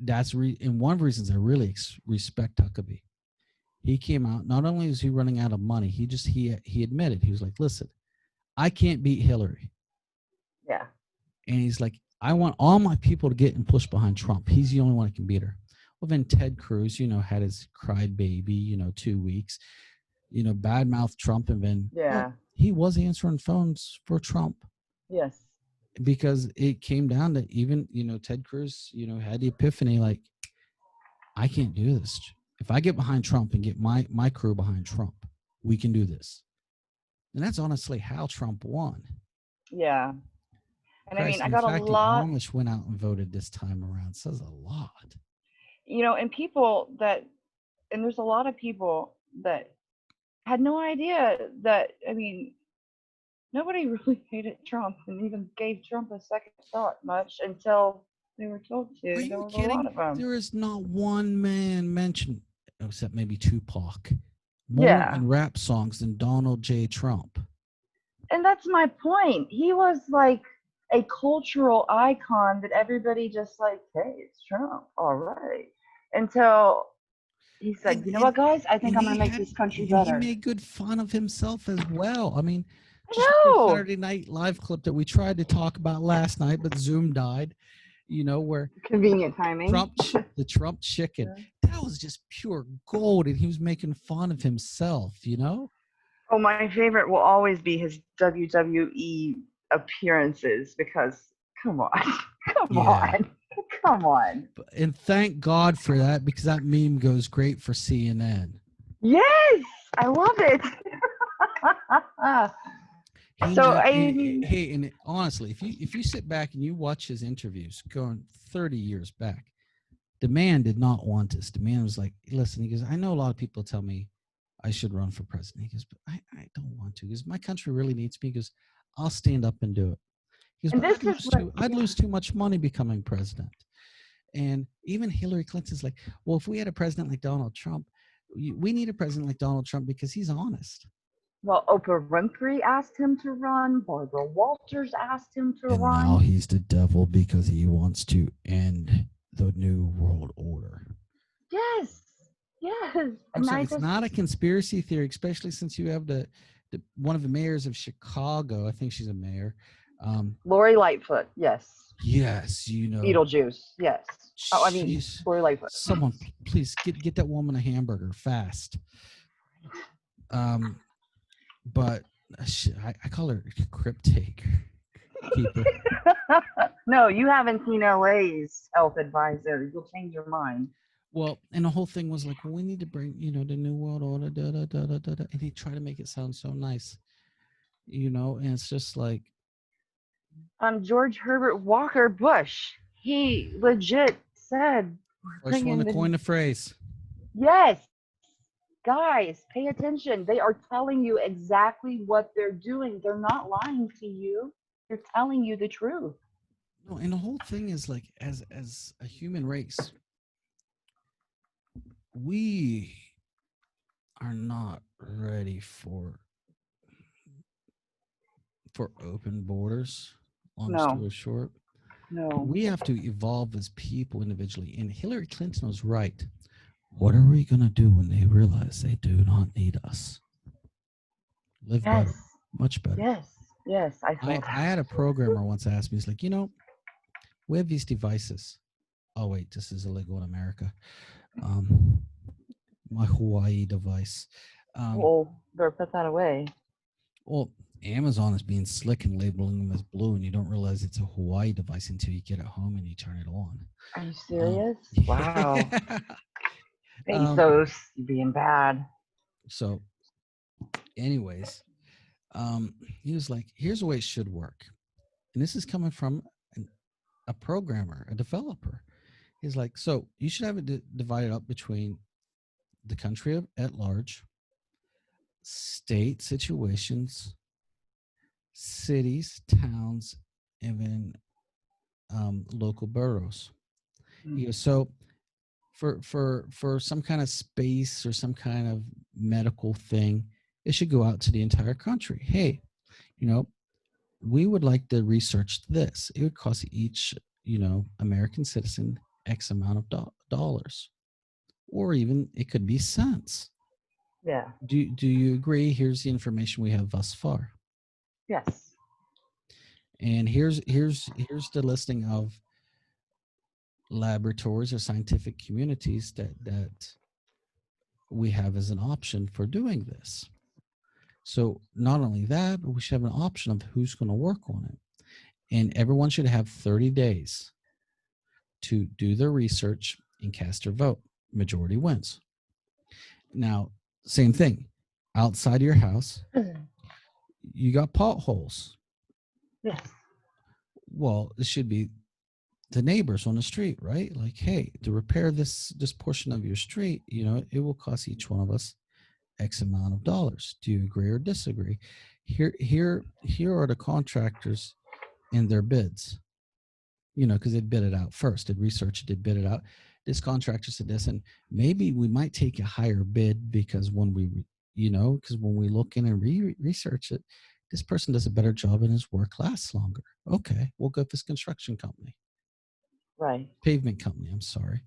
and one of the reasons I really respect Huckabee. He came out. Not only is he running out of money, he admitted, he was like, listen, I can't beat Hillary. Yeah. And he's like, I want all my people to get and push behind Trump. He's the only one that can beat her. Well, then Ted Cruz, had his cried baby, 2 weeks, badmouth Trump, and then he was answering phones for Trump. Yes. Because it came down to even, Ted Cruz, had the epiphany, like, I can't do this. If I get behind Trump and get my crew behind Trump, we can do this. And that's honestly how Trump won. Yeah. And I mean, Christ, I in got a fact, the lot, Amish went out and voted this time around. Says a lot. and and there's a lot of people that had no idea that, I mean, nobody really hated Trump and even gave Trump a second thought much until they were told Are to. There you was a lot kidding? of them. There is not one man mentioned, except maybe Tupac, more Yeah. in rap songs than Donald J. Trump. And that's my point. He was like a cultural icon that everybody just like, "Hey, it's Trump. All right." Until he said, And "You know and what, guys? I think and I'm going to make this country he better." made good fun of himself as well. I mean, just like your I know. Saturday Night Live clip that we tried to talk about last night, but Zoom died. Where Convenient timing. the Trump chicken, that was just pure gold, and he was making fun of himself. Oh, my favorite will always be his WWE appearances because come on. Come Yeah. on. Come on. And thank God for that, because that meme goes great for CNN. Yes, I love it. Hey, and honestly, if you sit back and you watch his interviews going 30 years back, the man did not want this. The man was like, listen, he goes, I know a lot of people tell me I should run for president. He goes, but I don't want to. He goes, my country really needs me. He goes, I'll stand up and do it. He goes, and but this is what I'd lose too much money becoming president. And even Hillary Clinton's like, well, if we had a president like Donald Trump, we need a president like Donald Trump because he's honest. Well, Oprah Winfrey asked him to run. Barbara Walters asked him to And now run. he's the devil because he wants to end the new world order. Yes, yes. I'm And sorry, I it's just, not a conspiracy theory, especially since you have the one of the mayors of Chicago. I think she's a mayor. Lori Lightfoot, yes. Yes, Beetlejuice, yes. Oh, I mean, she's Lori Lightfoot. someone. Please get that woman a hamburger fast. But I call her crypt keeper. No, you haven't seen LA's health advisor. You'll change your mind. Well, and the whole thing was like, well, we need to bring, the new world order, da da da da da, da. And he tried to make it sound so nice, and it's just like, George Herbert Walker Bush, he legit said, we're first one to bringing coin the. the phrase. Yes, guys, pay attention. They are telling you exactly what they're doing. They're not lying to you. They're telling you the truth. No, and the whole thing is like, as a human race, we are not ready for open borders. Long No, story short, no. we have to evolve as people individually. And Hillary Clinton was right. What are we going to do when they realize they do not need us? Live better, Yes, much better. yes, yes. I saw I that. had a programmer once ask me, he's like, we have these devices. Oh, wait, this is illegal in America. My Hawaii device. Well, better put that away. Well, Amazon is being slick and labeling them as blue, and you don't realize it's a Hawaii device until you get it home and you turn it on. Are you serious? Wow. Yeah. Bezos, you being bad. So, anyways, he was like, here's the way it should work. And this is coming from a programmer, a developer. He's like, so you should have it divided up between the country at large, state situations, cities, towns, and then local boroughs. He goes, so for some kind of space or some kind of medical thing, it should go out to the entire country. Hey, we would like to research this. It would cost each, American citizen X amount of dollars, or even it could be cents. Yeah. Do you agree? Here's the information we have thus far. Yes. And here's the listing of laboratories or scientific communities that we have as an option for doing this. So not only that, but we should have an option of who's going to work on it. And everyone should have 30 days to do their research and cast their vote. Majority wins. Now, same thing. Outside of your house, you got potholes. Yes. Well, it should be the neighbors on the street, right? Like, hey, to repair this portion of your street, it will cost each one of us X amount of dollars. Do you agree or disagree? Here are the contractors and their bids. Because they'd bid it out first. They'd research it, they'd bid it out. This contractor said this, and maybe we might take a higher bid because when we look in and research it, this person does a better job and his work lasts longer. Okay, we'll go with this construction company. Right. Pavement company, I'm sorry.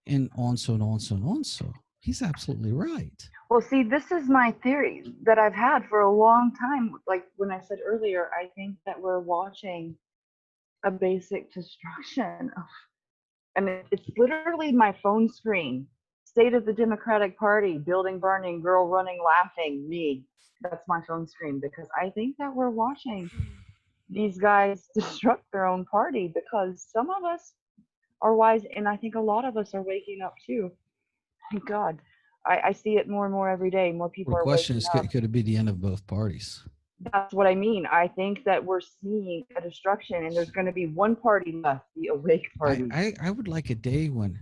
And on so and on so and on so. He's absolutely right. Well, see, this is my theory that I've had for a long time. Like when I said earlier, I think that we're watching a basic destruction of, and it's literally my phone screen. State of the Democratic Party, building burning, girl running, laughing, me. That's my phone screen because I think that we're watching these guys destruct their own party because some of us are wise, and I think a lot of us are waking up too. Thank God. I see it more and more every day. More people The are question waking is, up. could it be the end of both parties? That's what I mean. I think that we're seeing a destruction, and there's going to be one party left, the awake party. I would like a day when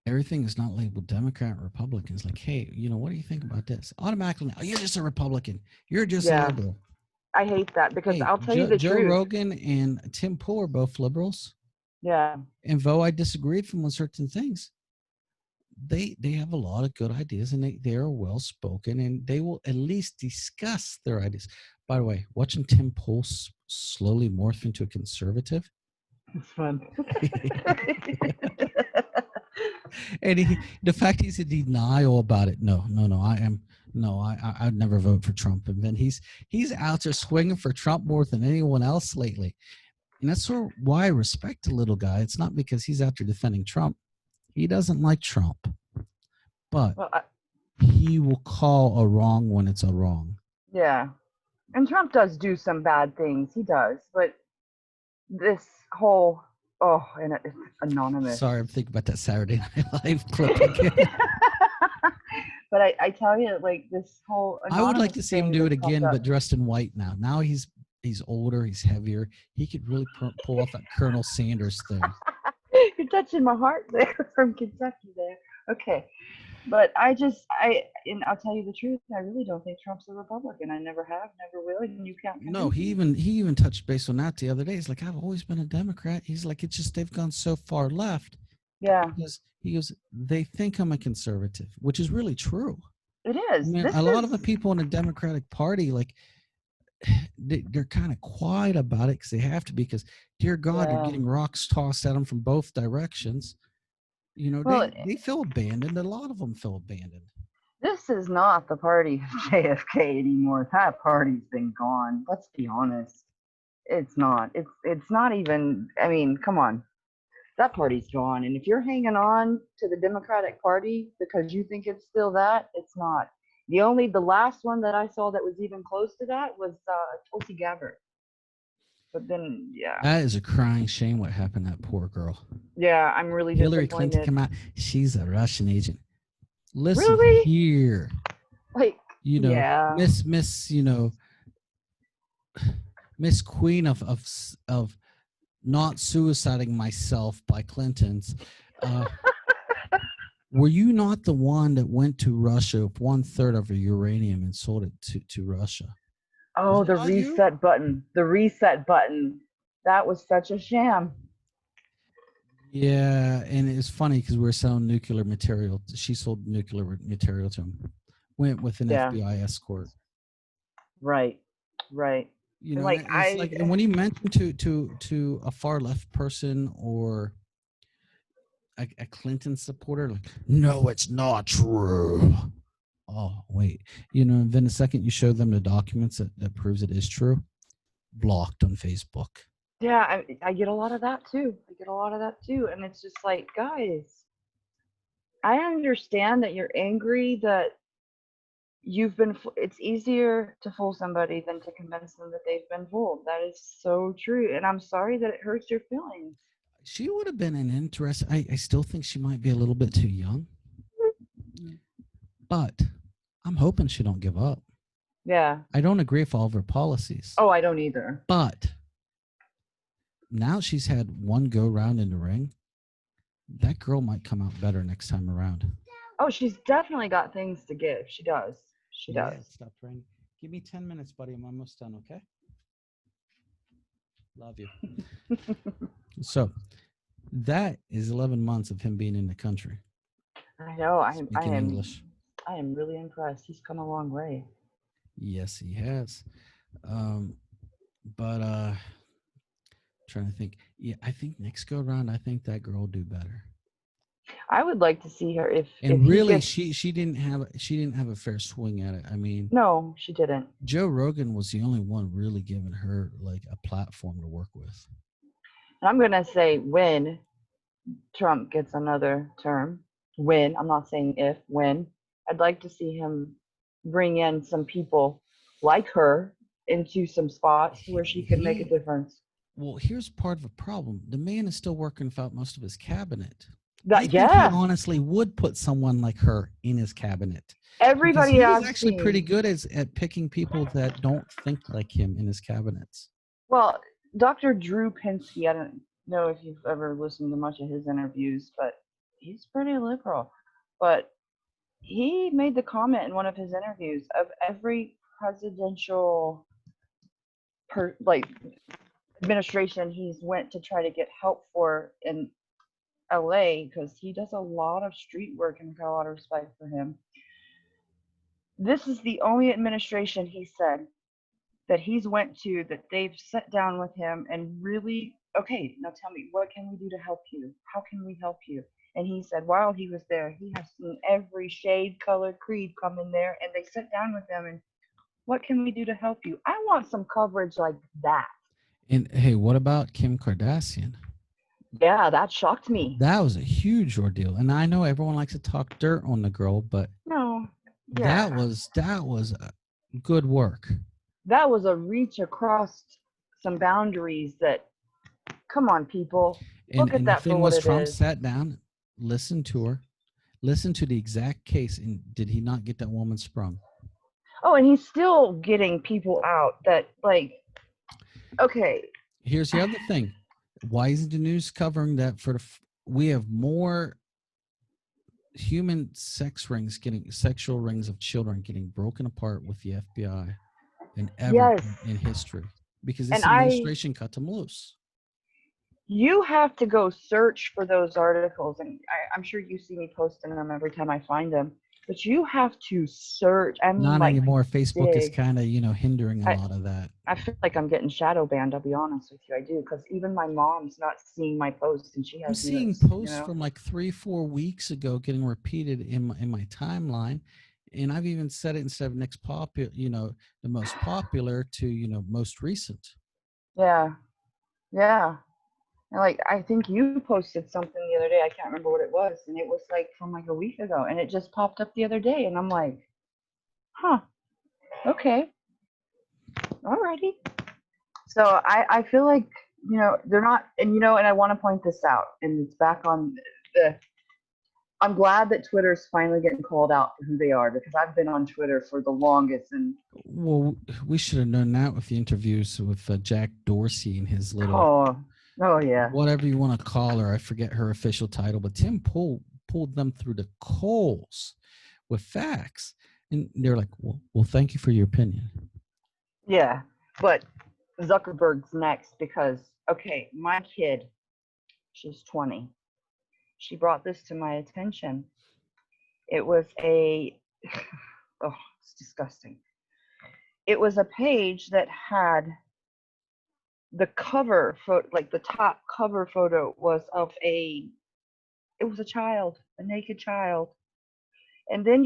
everything is not labeled Democrat or Republican. It's like, hey, what do you think about this? Automatically, now, you're just a Republican. You're just a liberal. I hate that because Hey, I'll tell you the Joe truth. Rogan and Tim Pool are both liberals. Yeah. And though I disagreed from on certain things, they have a lot of good ideas, and they are well spoken, and they will at least discuss their ideas. By the way, watching Tim Pool slowly morph into a conservative, It's fun. and the fact he's in denial about it. No, I'd never vote for Trump. And then he's out there swinging for Trump more than anyone else lately. And that's sort of why I respect the little guy. It's not because he's out there defending Trump. He doesn't like Trump, but Well, he will call a wrong when it's a wrong. yeah. And Trump does do some bad things. He does. But this whole, and it's anonymous. Sorry, I'm thinking about that Saturday Night Live clip again. But I tell you, like, this whole I would like anonymous to see him thing do it that's popped again, up. but dressed in white now. Now he's older, he's heavier. He could really pull off that Colonel Sanders thing. You're touching my heart there from Kentucky there. Okay. But and I'll tell you the truth, I really don't think Trump's a Republican. I never have, never will, and you can't No, convince me. he even touched base on that the other day. He's like, I've always been a Democrat. He's like, it's just they've gone so far left. Yeah, He goes, they think I'm a conservative, which is really true. it I is. mean, This a lot of the is, people in the Democratic Party, like, they're kind of quiet about it because they have to, because dear God, you're yeah. getting rocks tossed at them from both directions. You know, Well, they feel abandoned. A lot of them feel abandoned. this is not the party of JFK anymore. That party's been gone. Let's be honest. It's not. It's not even. I mean, come on. That party's gone. And if you're hanging on to the Democratic Party because you think it's still that, it's not. The last one that I saw that was even close to that was Tulsi Gabbard. But then, yeah, That is a crying shame what happened to that poor girl. yeah, I'm really Hillary Clinton disappointed. came out. She's a Russian agent. Listen Really? here, Like, yeah. Miss, Miss Queen of not suiciding myself by Clinton's. Were you not the one that went to Russia with 1/3 of her uranium and sold it to Russia? Was Oh, it the not you? reset button. The reset button. That was such a sham. Yeah, and it's funny because we were selling nuclear material. She sold nuclear material to him. Went with an Yeah, FBI escort. right. Right. And And like it's like, and when you mention to a far left person or a Clinton supporter, like, no, it's not true. Oh, wait. Then the second you show them the documents that proves it is true, blocked on Facebook. yeah, I get a lot of that too. I get a lot of that too. And it's just like, guys, I understand that you're angry that it's easier to fool somebody than to convince them that they've been fooled. That is so true. And I'm sorry that it hurts your feelings. She would have been an interest. I still think she might be a little bit too young, but I'm hoping she don't give up. Yeah. I don't agree with all of her policies, Oh, I don't either. but now she's had one go round in the ring. That girl might come out better next time around. Oh, she's definitely got things to give. She does. She Yeah, does. stop raining. Give me 10 minutes, buddy. I'm almost done, okay? Love you. So that is 11 months of him being in the country, I know. speaking English. I am really impressed. He's come a long way. Yes, he has. But trying to think. Yeah, I think next go round, I think that girl will do better. I would like to see her if And he really, gets. she didn't have a fair swing at it. I mean, No, she didn't. Joe Rogan was the only one really giving her like a platform to work with. And I'm gonna say when Trump gets another term, when, I'm not saying if, when, I'd like to see him bring in some people like her into some spots where she can make a difference. Well, here's part of the problem. The man is still working without most of his cabinet. I That, think he yeah, honestly would put someone like her in his cabinet because everybody he's I've actually pretty seen. good at picking people that don't think like him in his cabinets. Well, Dr. Drew Pinsky, I don't know if you've ever listened to much of his interviews, but he's pretty liberal. But he made the comment in one of his interviews of every presidential like administration he's went to try to get help for in LA, because he does a lot of street work and I've got a lot of respect for him. This is the only administration, he said, that he's went to that they've sat down with him and really, okay, now tell me, what can we do to help you? How can we help you? And he said while he was there, he has seen every shade, color, creed come in there, and they sit down with them and what can we do to help you? I want some coverage like that. And hey, what about Kim Kardashian? Yeah, that shocked me. That was a huge ordeal. And I know everyone likes to talk dirt on the girl, but No, that yeah, was good work. that was a reach across some boundaries that, come on, people, look at And the that for thing what was, it Trump is. sat down, listened to her, listened to the exact case, and did he not get that woman sprung? Oh, and he's still getting people out that, like, okay, Here's the other thing: why isn't the news covering that? We have more human sexual rings of children getting broken apart with the FBI than ever yes, in history, because and this administration cut them loose. you have to go search for those articles, and I'm sure you see me posting them every time I find them, but you have to search. I mean, Not like, anymore. Facebook is dig. kind of hindering a I, lot of that. I feel like I'm getting shadow banned. I'll be honest with you. I do, because even my mom's not seeing my posts, and she I'm has seeing news. posts from like 3-4 weeks ago getting repeated in my timeline, and I've even said it instead of next popular, the most popular to most recent. Yeah, yeah. And like, I think you posted something the other day. I can't remember what it was, and it was like from like a week ago, and it just popped up the other day, and I'm like, huh, okay, alrighty. So I feel like, they're not, and and I want to point this out, and it's back on the. I'm glad that Twitter's finally getting called out for who they are, because I've been on Twitter for the longest, and Well, we should have known that with the interviews with Jack Dorsey and his little oh, oh yeah, whatever you want to call her. I forget her official title, but Tim pulled them through the coals with facts, and they're like, "Well, thank you for your opinion." yeah. But Zuckerberg's next, because okay, my kid, she's 20. She brought this to my attention. It was a oh, it's disgusting. It was a page that had the cover photo, like the top cover photo was of it was a child, a naked child. And then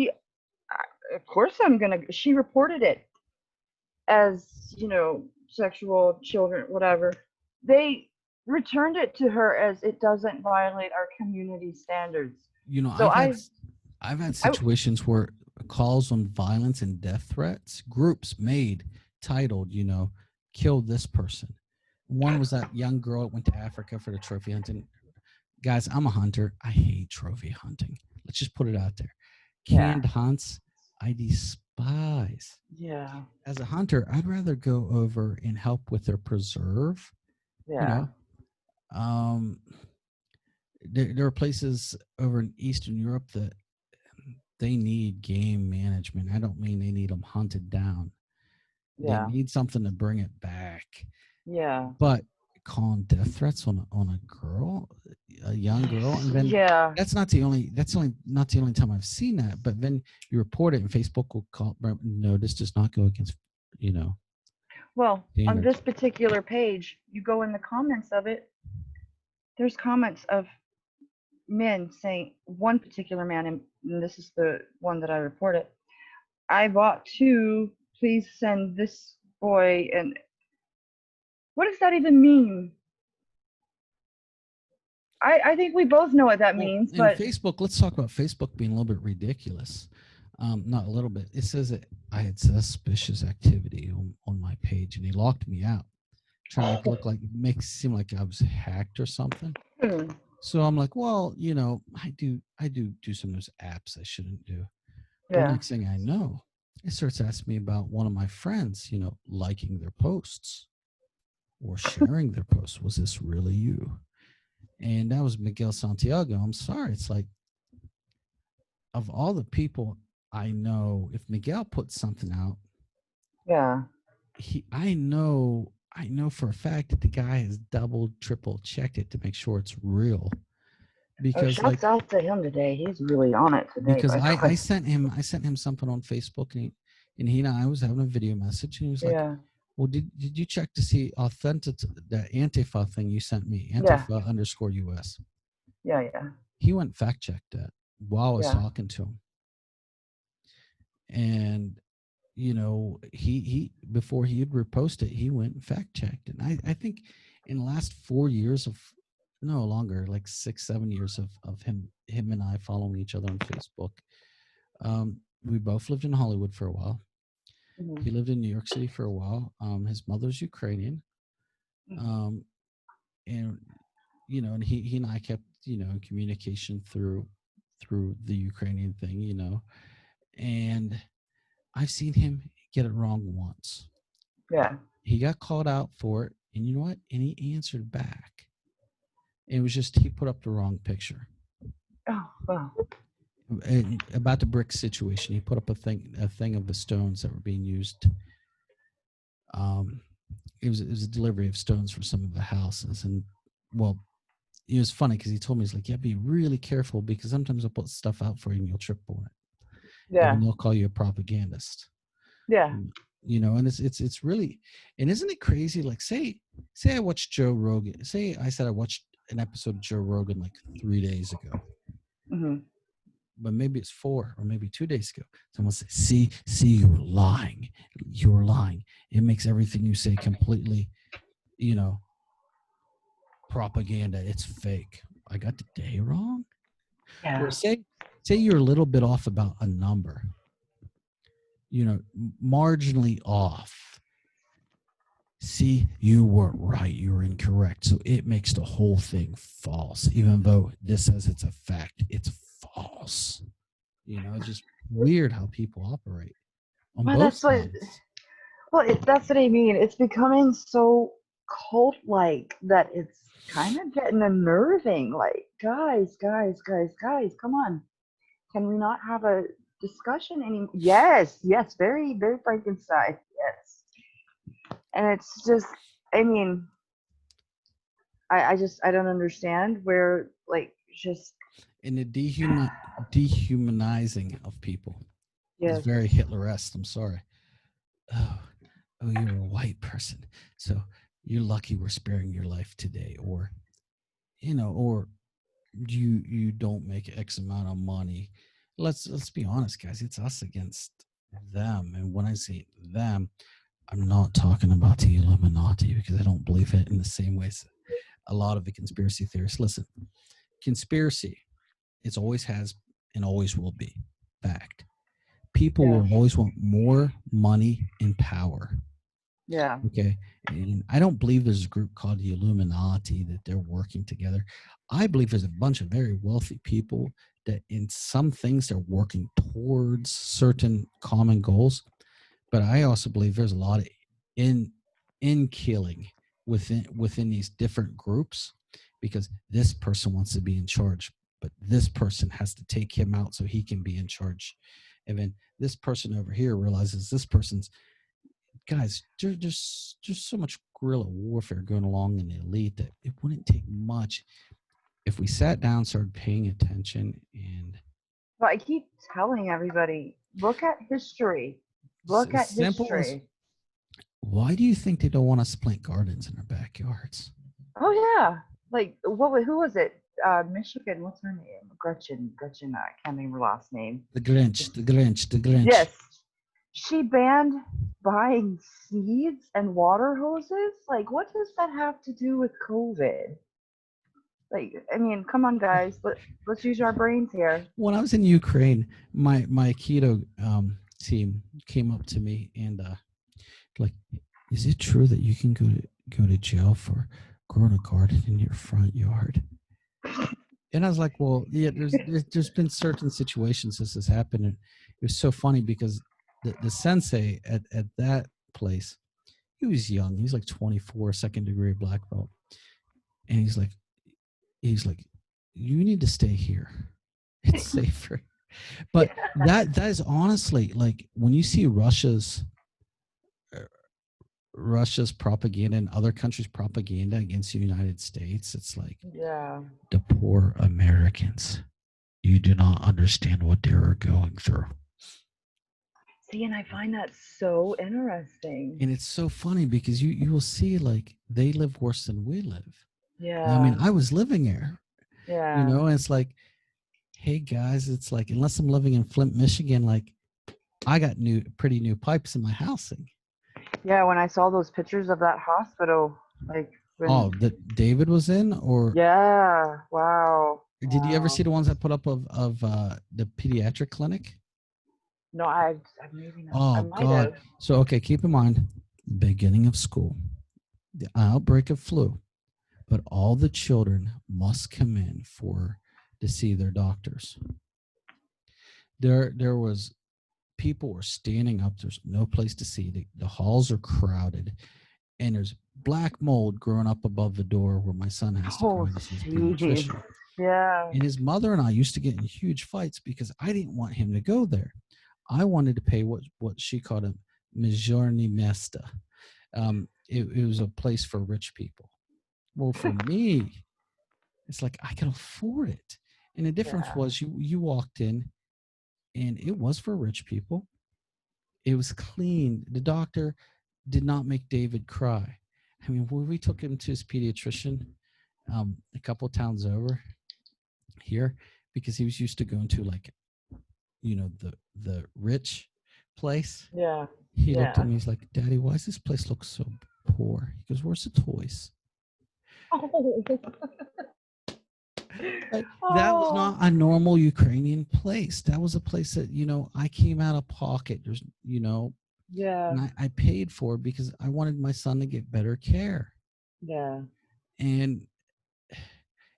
of course I'm gonna, she reported it as, sexual children, whatever. They returned it to her as it doesn't violate our community standards. So I've had I, situations where calls on violence and death threats, groups made titled, kill this person. One was that young girl that went to Africa for the trophy hunting. Guys, I'm a hunter. I hate trophy hunting. Let's just put it out there. yeah, Canned hunts, I despise. yeah, As a hunter, I'd rather go over and help with their preserve. You yeah, know, um, there are places over in Eastern Europe that they need game management. I don't mean they need them hunted down. They yeah, need something to bring it back. yeah, But calling death threats on a girl, a young girl, and then yeah, that's only not the only time I've seen that. But then you report it, and Facebook will call. No, this does not go against you know well, on standards. this particular page, you go in the comments of it, there's comments of men saying, one particular man, and this is the one that I reported, I bought two, please send this boy. And what does that even mean? I think we both know what that Well, means, in but Facebook, let's talk about Facebook being a little bit ridiculous. Not a little bit. It says that I had suspicious activity on my page, and they locked me out, trying to make it seem like I was hacked or something. hmm, So I'm like, well, I do some of those apps I shouldn't do. Well, yeah, next thing I know, it starts asking me about one of my friends, liking their posts or sharing their posts. Was this really you? And that was Miguel Santiago. I'm sorry. It's like, of all the people I know, if Miguel puts something out, yeah, I know I know for a fact that the guy has double, triple checked it to make sure it's real. Oh, Because shouts like out to him today. He's really on it today, because by the I way. sent him something on Facebook, and he and I was having a video message, and he was like, Yeah, well, did you check to see authentic the Antifa thing you sent me, yeah, Antifa underscore US? yeah, yeah, He went fact checked that while I was yeah, talking to him, and he before he'd repost it, he went and fact checked it. And I think in the last 4 years of no longer, like 6 7 years of him and I following each other on Facebook. We both lived in Hollywood for a while. hmm He lived in New York City for a while. His mother's Ukrainian. Um, and and he and I kept in communication through the Ukrainian thing. And I've seen him get it wrong once. yeah. He got called out for it, and you know what? And he answered back. It was just he put up the wrong picture. Oh, wow. And about the brick situation, he put up a thing of the stones that were being used. Um, it was a delivery of stones for some of the houses, and well, it was funny because he told me, he's like, yeah, be really careful because sometimes I'll put stuff out for you and you'll trip on it, and Yeah, then they'll call you a propagandist. yeah. And it's really, and isn't it crazy? Like say I watched Joe Rogan. Say I said I watched an episode of Joe Rogan like 3 days ago, hmm but maybe it's 4 or maybe 2 days ago. Someone says, see, you're lying. It makes everything you say completely, you know, propaganda. It's fake. I got the day wrong. Or Yeah. say you're a little bit off about a number, marginally off. See, you weren't right. You were incorrect. So it makes the whole thing false, even though this says it's a fact. It's false. Just weird how people operate on Well, both that's what. sides. Well, that's what I mean. It's becoming so cult-like that it's kind of getting unnerving. Like, guys, come on. Can we not have a discussion anymore? Yes, yes, very, very Frankenstein. Yes, and it's just, I mean, I don't understand where, like, just And the dehumanizing of people is yes, very Hitler-esque. I'm sorry. Oh, you're a white person, so you're lucky we're sparing your life today, or you don't make X amount of money. Let's be honest, guys. It's us against them, and when I say them, I'm not talking about the Illuminati because I don't believe it in the same way as a lot of the conspiracy theorists. Listen, conspiracy, it's always has and always will be fact. People yeah, will always want more money and power. yeah, Okay. And I don't believe there's a group called the Illuminati that they're working together. I believe there's a bunch of very wealthy people that in some things they're working towards certain common goals. But I also believe there's a lot of in in killing within these different groups because this person wants to be in charge, but this person has to take him out so he can be in charge. And then this person over here realizes this person's guys, there's so much guerrilla warfare going along in the elite that it wouldn't take much if we sat down, started paying attention, and but I keep telling everybody, look at history. Look at simple as history. why do you think they don't want us to plant gardens in our backyards? Oh yeah, like who was it? Michigan. What's her name? Gretchen. Gretchen. I can't remember her last name. The Grinch, the Grinch, the Grinch. Yes, she banned buying seeds and water hoses. Like, what does that have to do with COVID? Like, I mean, come on, guys. Let's use our brains here. When I was in Ukraine, my keto team came up to me and like, is it true that you can go to jail for growing a garden in your front yard? And I was like, well, yeah, there's been certain situations this has happened. And it was so funny because the sensei at that place, he was young. He's like 24, second degree black belt. And he's like, you need to stay here. It's safer. But that is honestly like when you see Russia's Russia's propaganda and other countries' propaganda against the United States. It's like Yeah. the poor Americans. You do not understand what they are going through. See, and I find that so interesting. And it's so funny because you will see like they live worse than we live. I mean, Yeah. I was living there, Yeah. and it's like, hey guys, it's like unless I'm living in Flint, Michigan, like I got pretty new pipes in my housing. Yeah, when I saw those pictures of that hospital, like when Oh, that David was in, or yeah, wow. did you ever Wow. see the ones I put up of the pediatric clinic? No, I maybe not. I Oh might God. have. So okay, keep in mind, beginning of school, the outbreak of flu, but all the children must come in for to see their doctors. There was people were standing up. There's no place to see. The halls are crowded, and there's black mold growing up above the door where my son has to go Oh, in to see his jeez. pediatrician. Yeah. And his mother and I used to get in huge fights because I didn't want him to go there. I wanted to pay what she called a mizorny mesta. It was a place for rich people. Well, for me, it's like I could afford it. And the difference Yeah. was you walked in and it was for rich people. It was clean. The doctor did not make David cry. I mean, when we took him to his pediatrician a couple of towns over here, because he was used to going to like the rich place. Yeah. He looked at Yeah. me. He's like, "Daddy, why does this place look so poor?" He goes, "Where's the toys?" Oh. That was Oh. not a normal Ukrainian place. That was a place that I came out of pocket. There's Yeah. and I paid for it because I wanted my son to get better care. Yeah. And it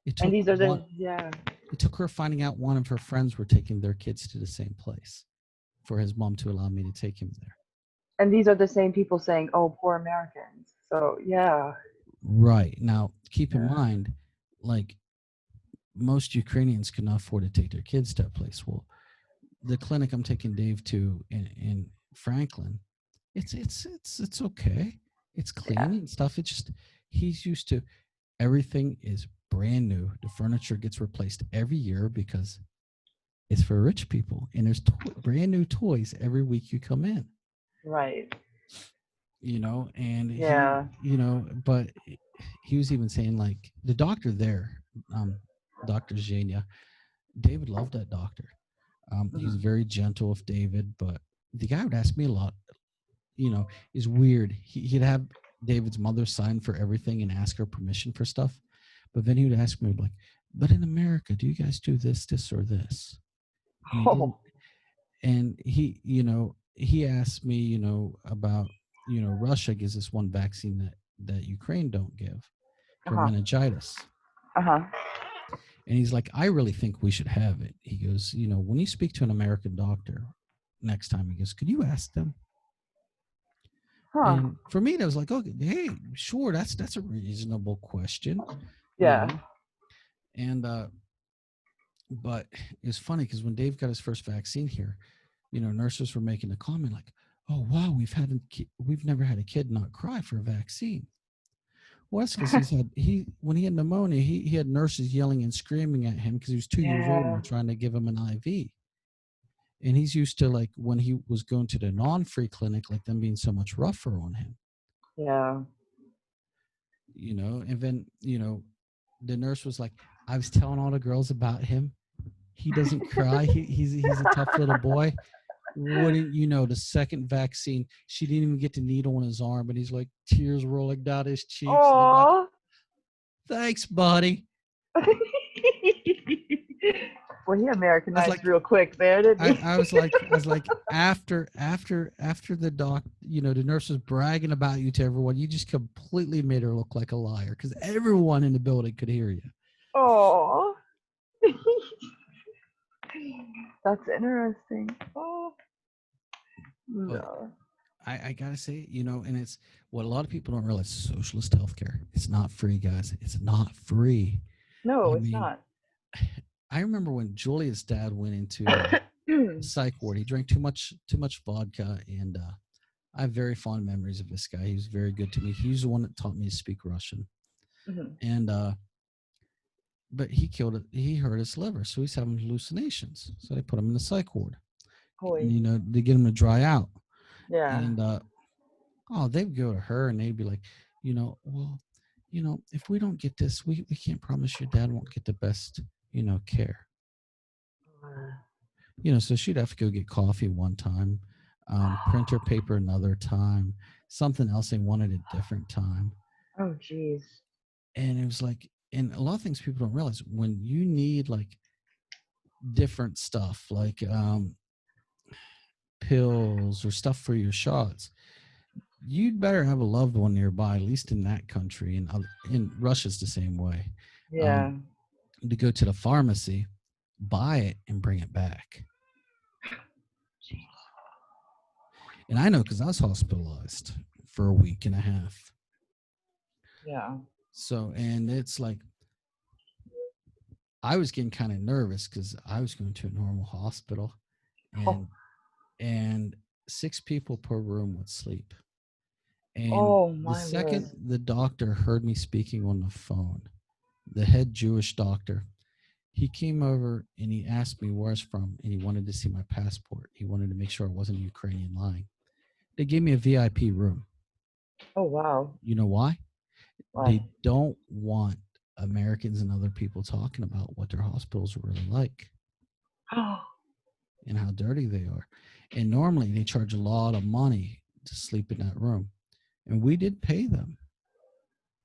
And took these are one. the yeah. It took her finding out one of her friends were taking their kids to the same place for his mom to allow me to take him there. And these are the same people saying, "Oh, poor Americans." So, yeah. Right. Now, keep in Yeah. mind, like most Ukrainians cannot afford to take their kids to that place. Well, the clinic I'm taking Dave to in Franklin, it's okay. It's Yeah. clean and stuff. It's just he's used to everything is brand new. The furniture gets replaced every year because it's for rich people, and there's brand new toys every week you come in. Right. And Yeah. but he was even saying like the doctor there, Dr. Zhenya, David loved that doctor. He was Mhm. very gentle with David, but the guy would ask me a lot. Is weird. He'd have David's mother sign for everything and ask her permission for stuff, but then he would ask me like, "But in America, do you guys do this, or this?" And he didn't. Oh. And he asked me, about Russia gives us one vaccine that Ukraine don't give for Uh-huh. meningitis. Uh-huh. And he's like, I really think we should have it. He goes, when you speak to an American doctor next time, he goes, could you ask them? Huh. And for me, that was like, okay, hey, sure, that's a reasonable question, you Yeah. know. And but it's funny because when Dave got his first vaccine here, nurses were making a comment like, "Oh wow, we've never had a kid not cry for a vaccine." Well, that's because when he had pneumonia, he had nurses yelling and screaming at him because he was 2 years old and Yeah. they're trying to give him an IV. And he's used to like when he was going to the non-free clinic, like them being so much rougher on him, Yeah. And then the nurse was like, "I was telling all the girls about him. He doesn't cry. He's a tough little boy." Wouldn't you know, the second vaccine, she didn't even get the needle in his arm, and he's like tears rolling down his cheeks. And I'm like, Oh. thanks, buddy. Well, he I was Americanized like, real quick there, didn't he? I was like, after the the nurse was bragging about you to everyone, you just completely made her look like a liar because everyone in the building could hear you. Oh. That's interesting. Oh. But No. I gotta say, and it's what a lot of people don't realize: socialist healthcare. It's not free, guys. It's not free. No, I it's mean, not. I remember when Julia's dad went into a psych ward. He drank too much vodka, and I have very fond memories of this guy. He was very good to me. He was the one that taught me to speak Russian. Hmm. And but he killed it. He hurt his liver, so he's having hallucinations. So they put him in the psych ward, Boy. you know, to get him to dry out. Yeah. And oh, they'd go to her and they'd be like, well, if we don't get this, we can't promise your dad won't get the best, care. Uh, So she'd have to go get coffee one time, printer paper another time, something else they wanted a different time. oh, jeez. And it was like, and a lot of things people don't realize when you need like different stuff, like pills or stuff for your shots, you'd better have a loved one nearby, at least in that country. And in Russia's the same way. Yeah. Um, to go to the pharmacy, buy it, and bring it back. Jeez. And I know because I was hospitalized for a week and a half. Yeah. So, and it's like I was getting kind of nervous because I was going to a normal hospital, Oh, and and 6 people per room would sleep. And oh the my second word. the doctor heard me speaking on the phone, the head Jewish doctor, he came over and he asked me where I was from, and he wanted to see my passport. He wanted to make sure I wasn't a Ukrainian lying. They gave me a VIP room. Oh, wow. You know why? They Why? don't want Americans and other people talking about what their hospitals are really like Oh, and how dirty they are. And normally they charge a lot of money to sleep in that room. And we did pay them,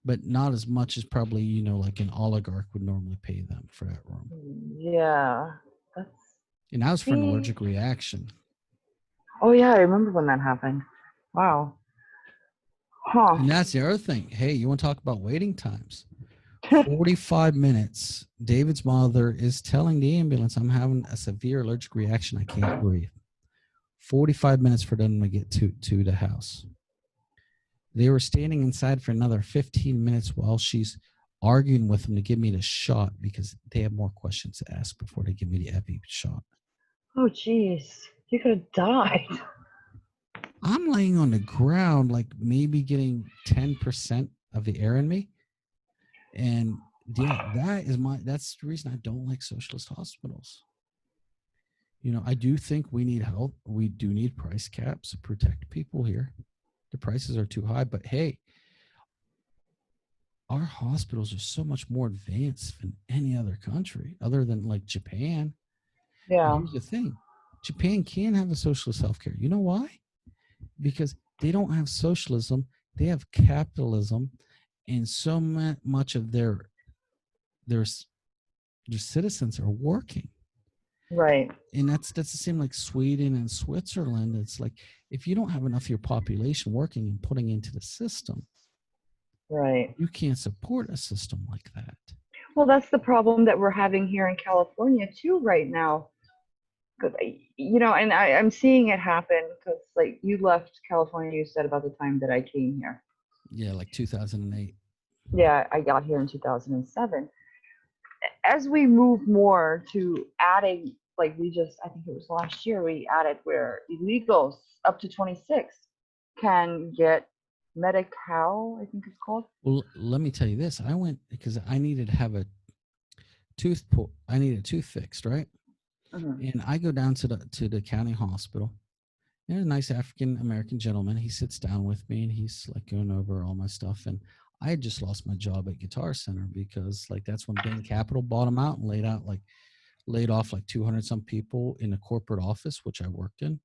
but not as much as probably, like an oligarch would normally pay them for that room. yeah. That's, And that was for an see? allergic reaction. Oh, yeah, I remember when that happened. Wow. Huh. And that's the other thing. Hey, you want to talk about waiting times? 45 minutes. David's mother is telling the ambulance, I'm having a severe allergic reaction. I can't breathe. 45 minutes for them to get to the house. They were standing inside for another 15 minutes while she's arguing with them to give me the shot because they have more questions to ask before they give me the epi shot. Oh, jeez. You could have died. I'm laying on the ground, like maybe getting 10% of the air in me. And yeah, that's the reason I don't like socialist hospitals. I do think we need help. We do need price caps to protect people here. The prices are too high, but hey, our hospitals are so much more advanced than any other country other than like Japan. And Yeah. here's the thing, Japan can have a socialist healthcare. You know why? Because they don't have socialism, they have capitalism, and so much of their citizens are working. Right. And that's the same like Sweden and Switzerland. It's like if you don't have enough of your population working and putting into the system, Right. you can't support a system like that. Well, that's the problem that we're having here in California too right now. 'Cause and I'm seeing it happen because, like, you left California, you said about the time that I came here. Yeah, like 2008. Yeah, I got here in 2007. As we move more to adding, like, I think it was last year, we added where illegals up to 26 can get Medi-Cal, I think it's called. Well, let me tell you this. I went because I needed to have a I needed a tooth fixed, right? Hmm. And I go down to the county hospital. And a nice African American gentleman. He sits down with me and he's like going over all my stuff. And I had just lost my job at Guitar Center because like that's when Bain Capital bought them out and laid off like 200 some people in a corporate office, which I worked in.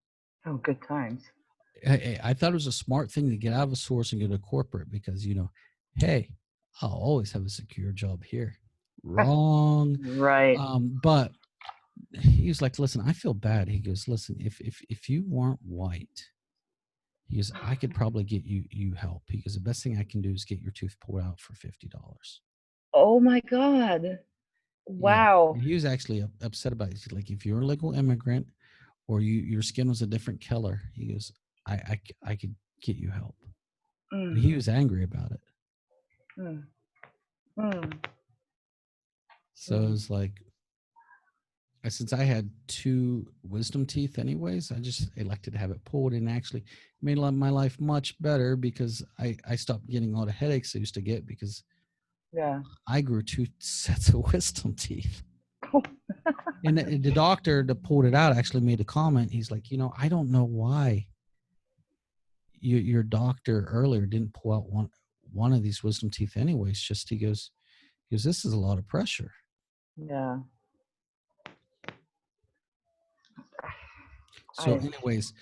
Oh, good times. I thought it was a smart thing to get out of a source and go to corporate because, hey, I'll always have a secure job here. Wrong. Right. But he was like, listen, I feel bad. He goes, listen, if you weren't white, he goes, I could probably get you help. He goes, the best thing I can do is get your tooth pulled out for $50. Oh my God. Yeah. Wow. And he was actually upset about it. He's like, if you're a legal immigrant or your skin was a different color, he goes, I could get you help. And Mm, he was angry about it. mm, mm, So it mm. was like, since I had two wisdom teeth anyways, I just elected to have it pulled, and actually made my life much better because I stopped getting all the headaches I used to get because Yeah. I grew two sets of wisdom teeth. And the doctor that pulled it out actually made a comment. He's like, I don't know why your doctor earlier didn't pull out one of these wisdom teeth anyways. Just he goes, this is a lot of pressure. Yeah. So anyways,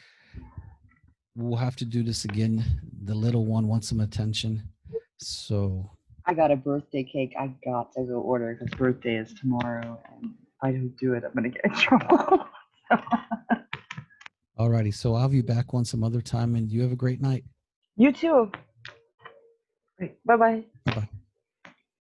we'll have to do this again. The little one wants some attention. So I got a birthday cake. I got to go order because birthday is tomorrow, and if I don't do it, I'm gonna get in trouble. alrighty. So I'll have you back on some other time, and you have a great night. You too. Bye bye. Bye bye.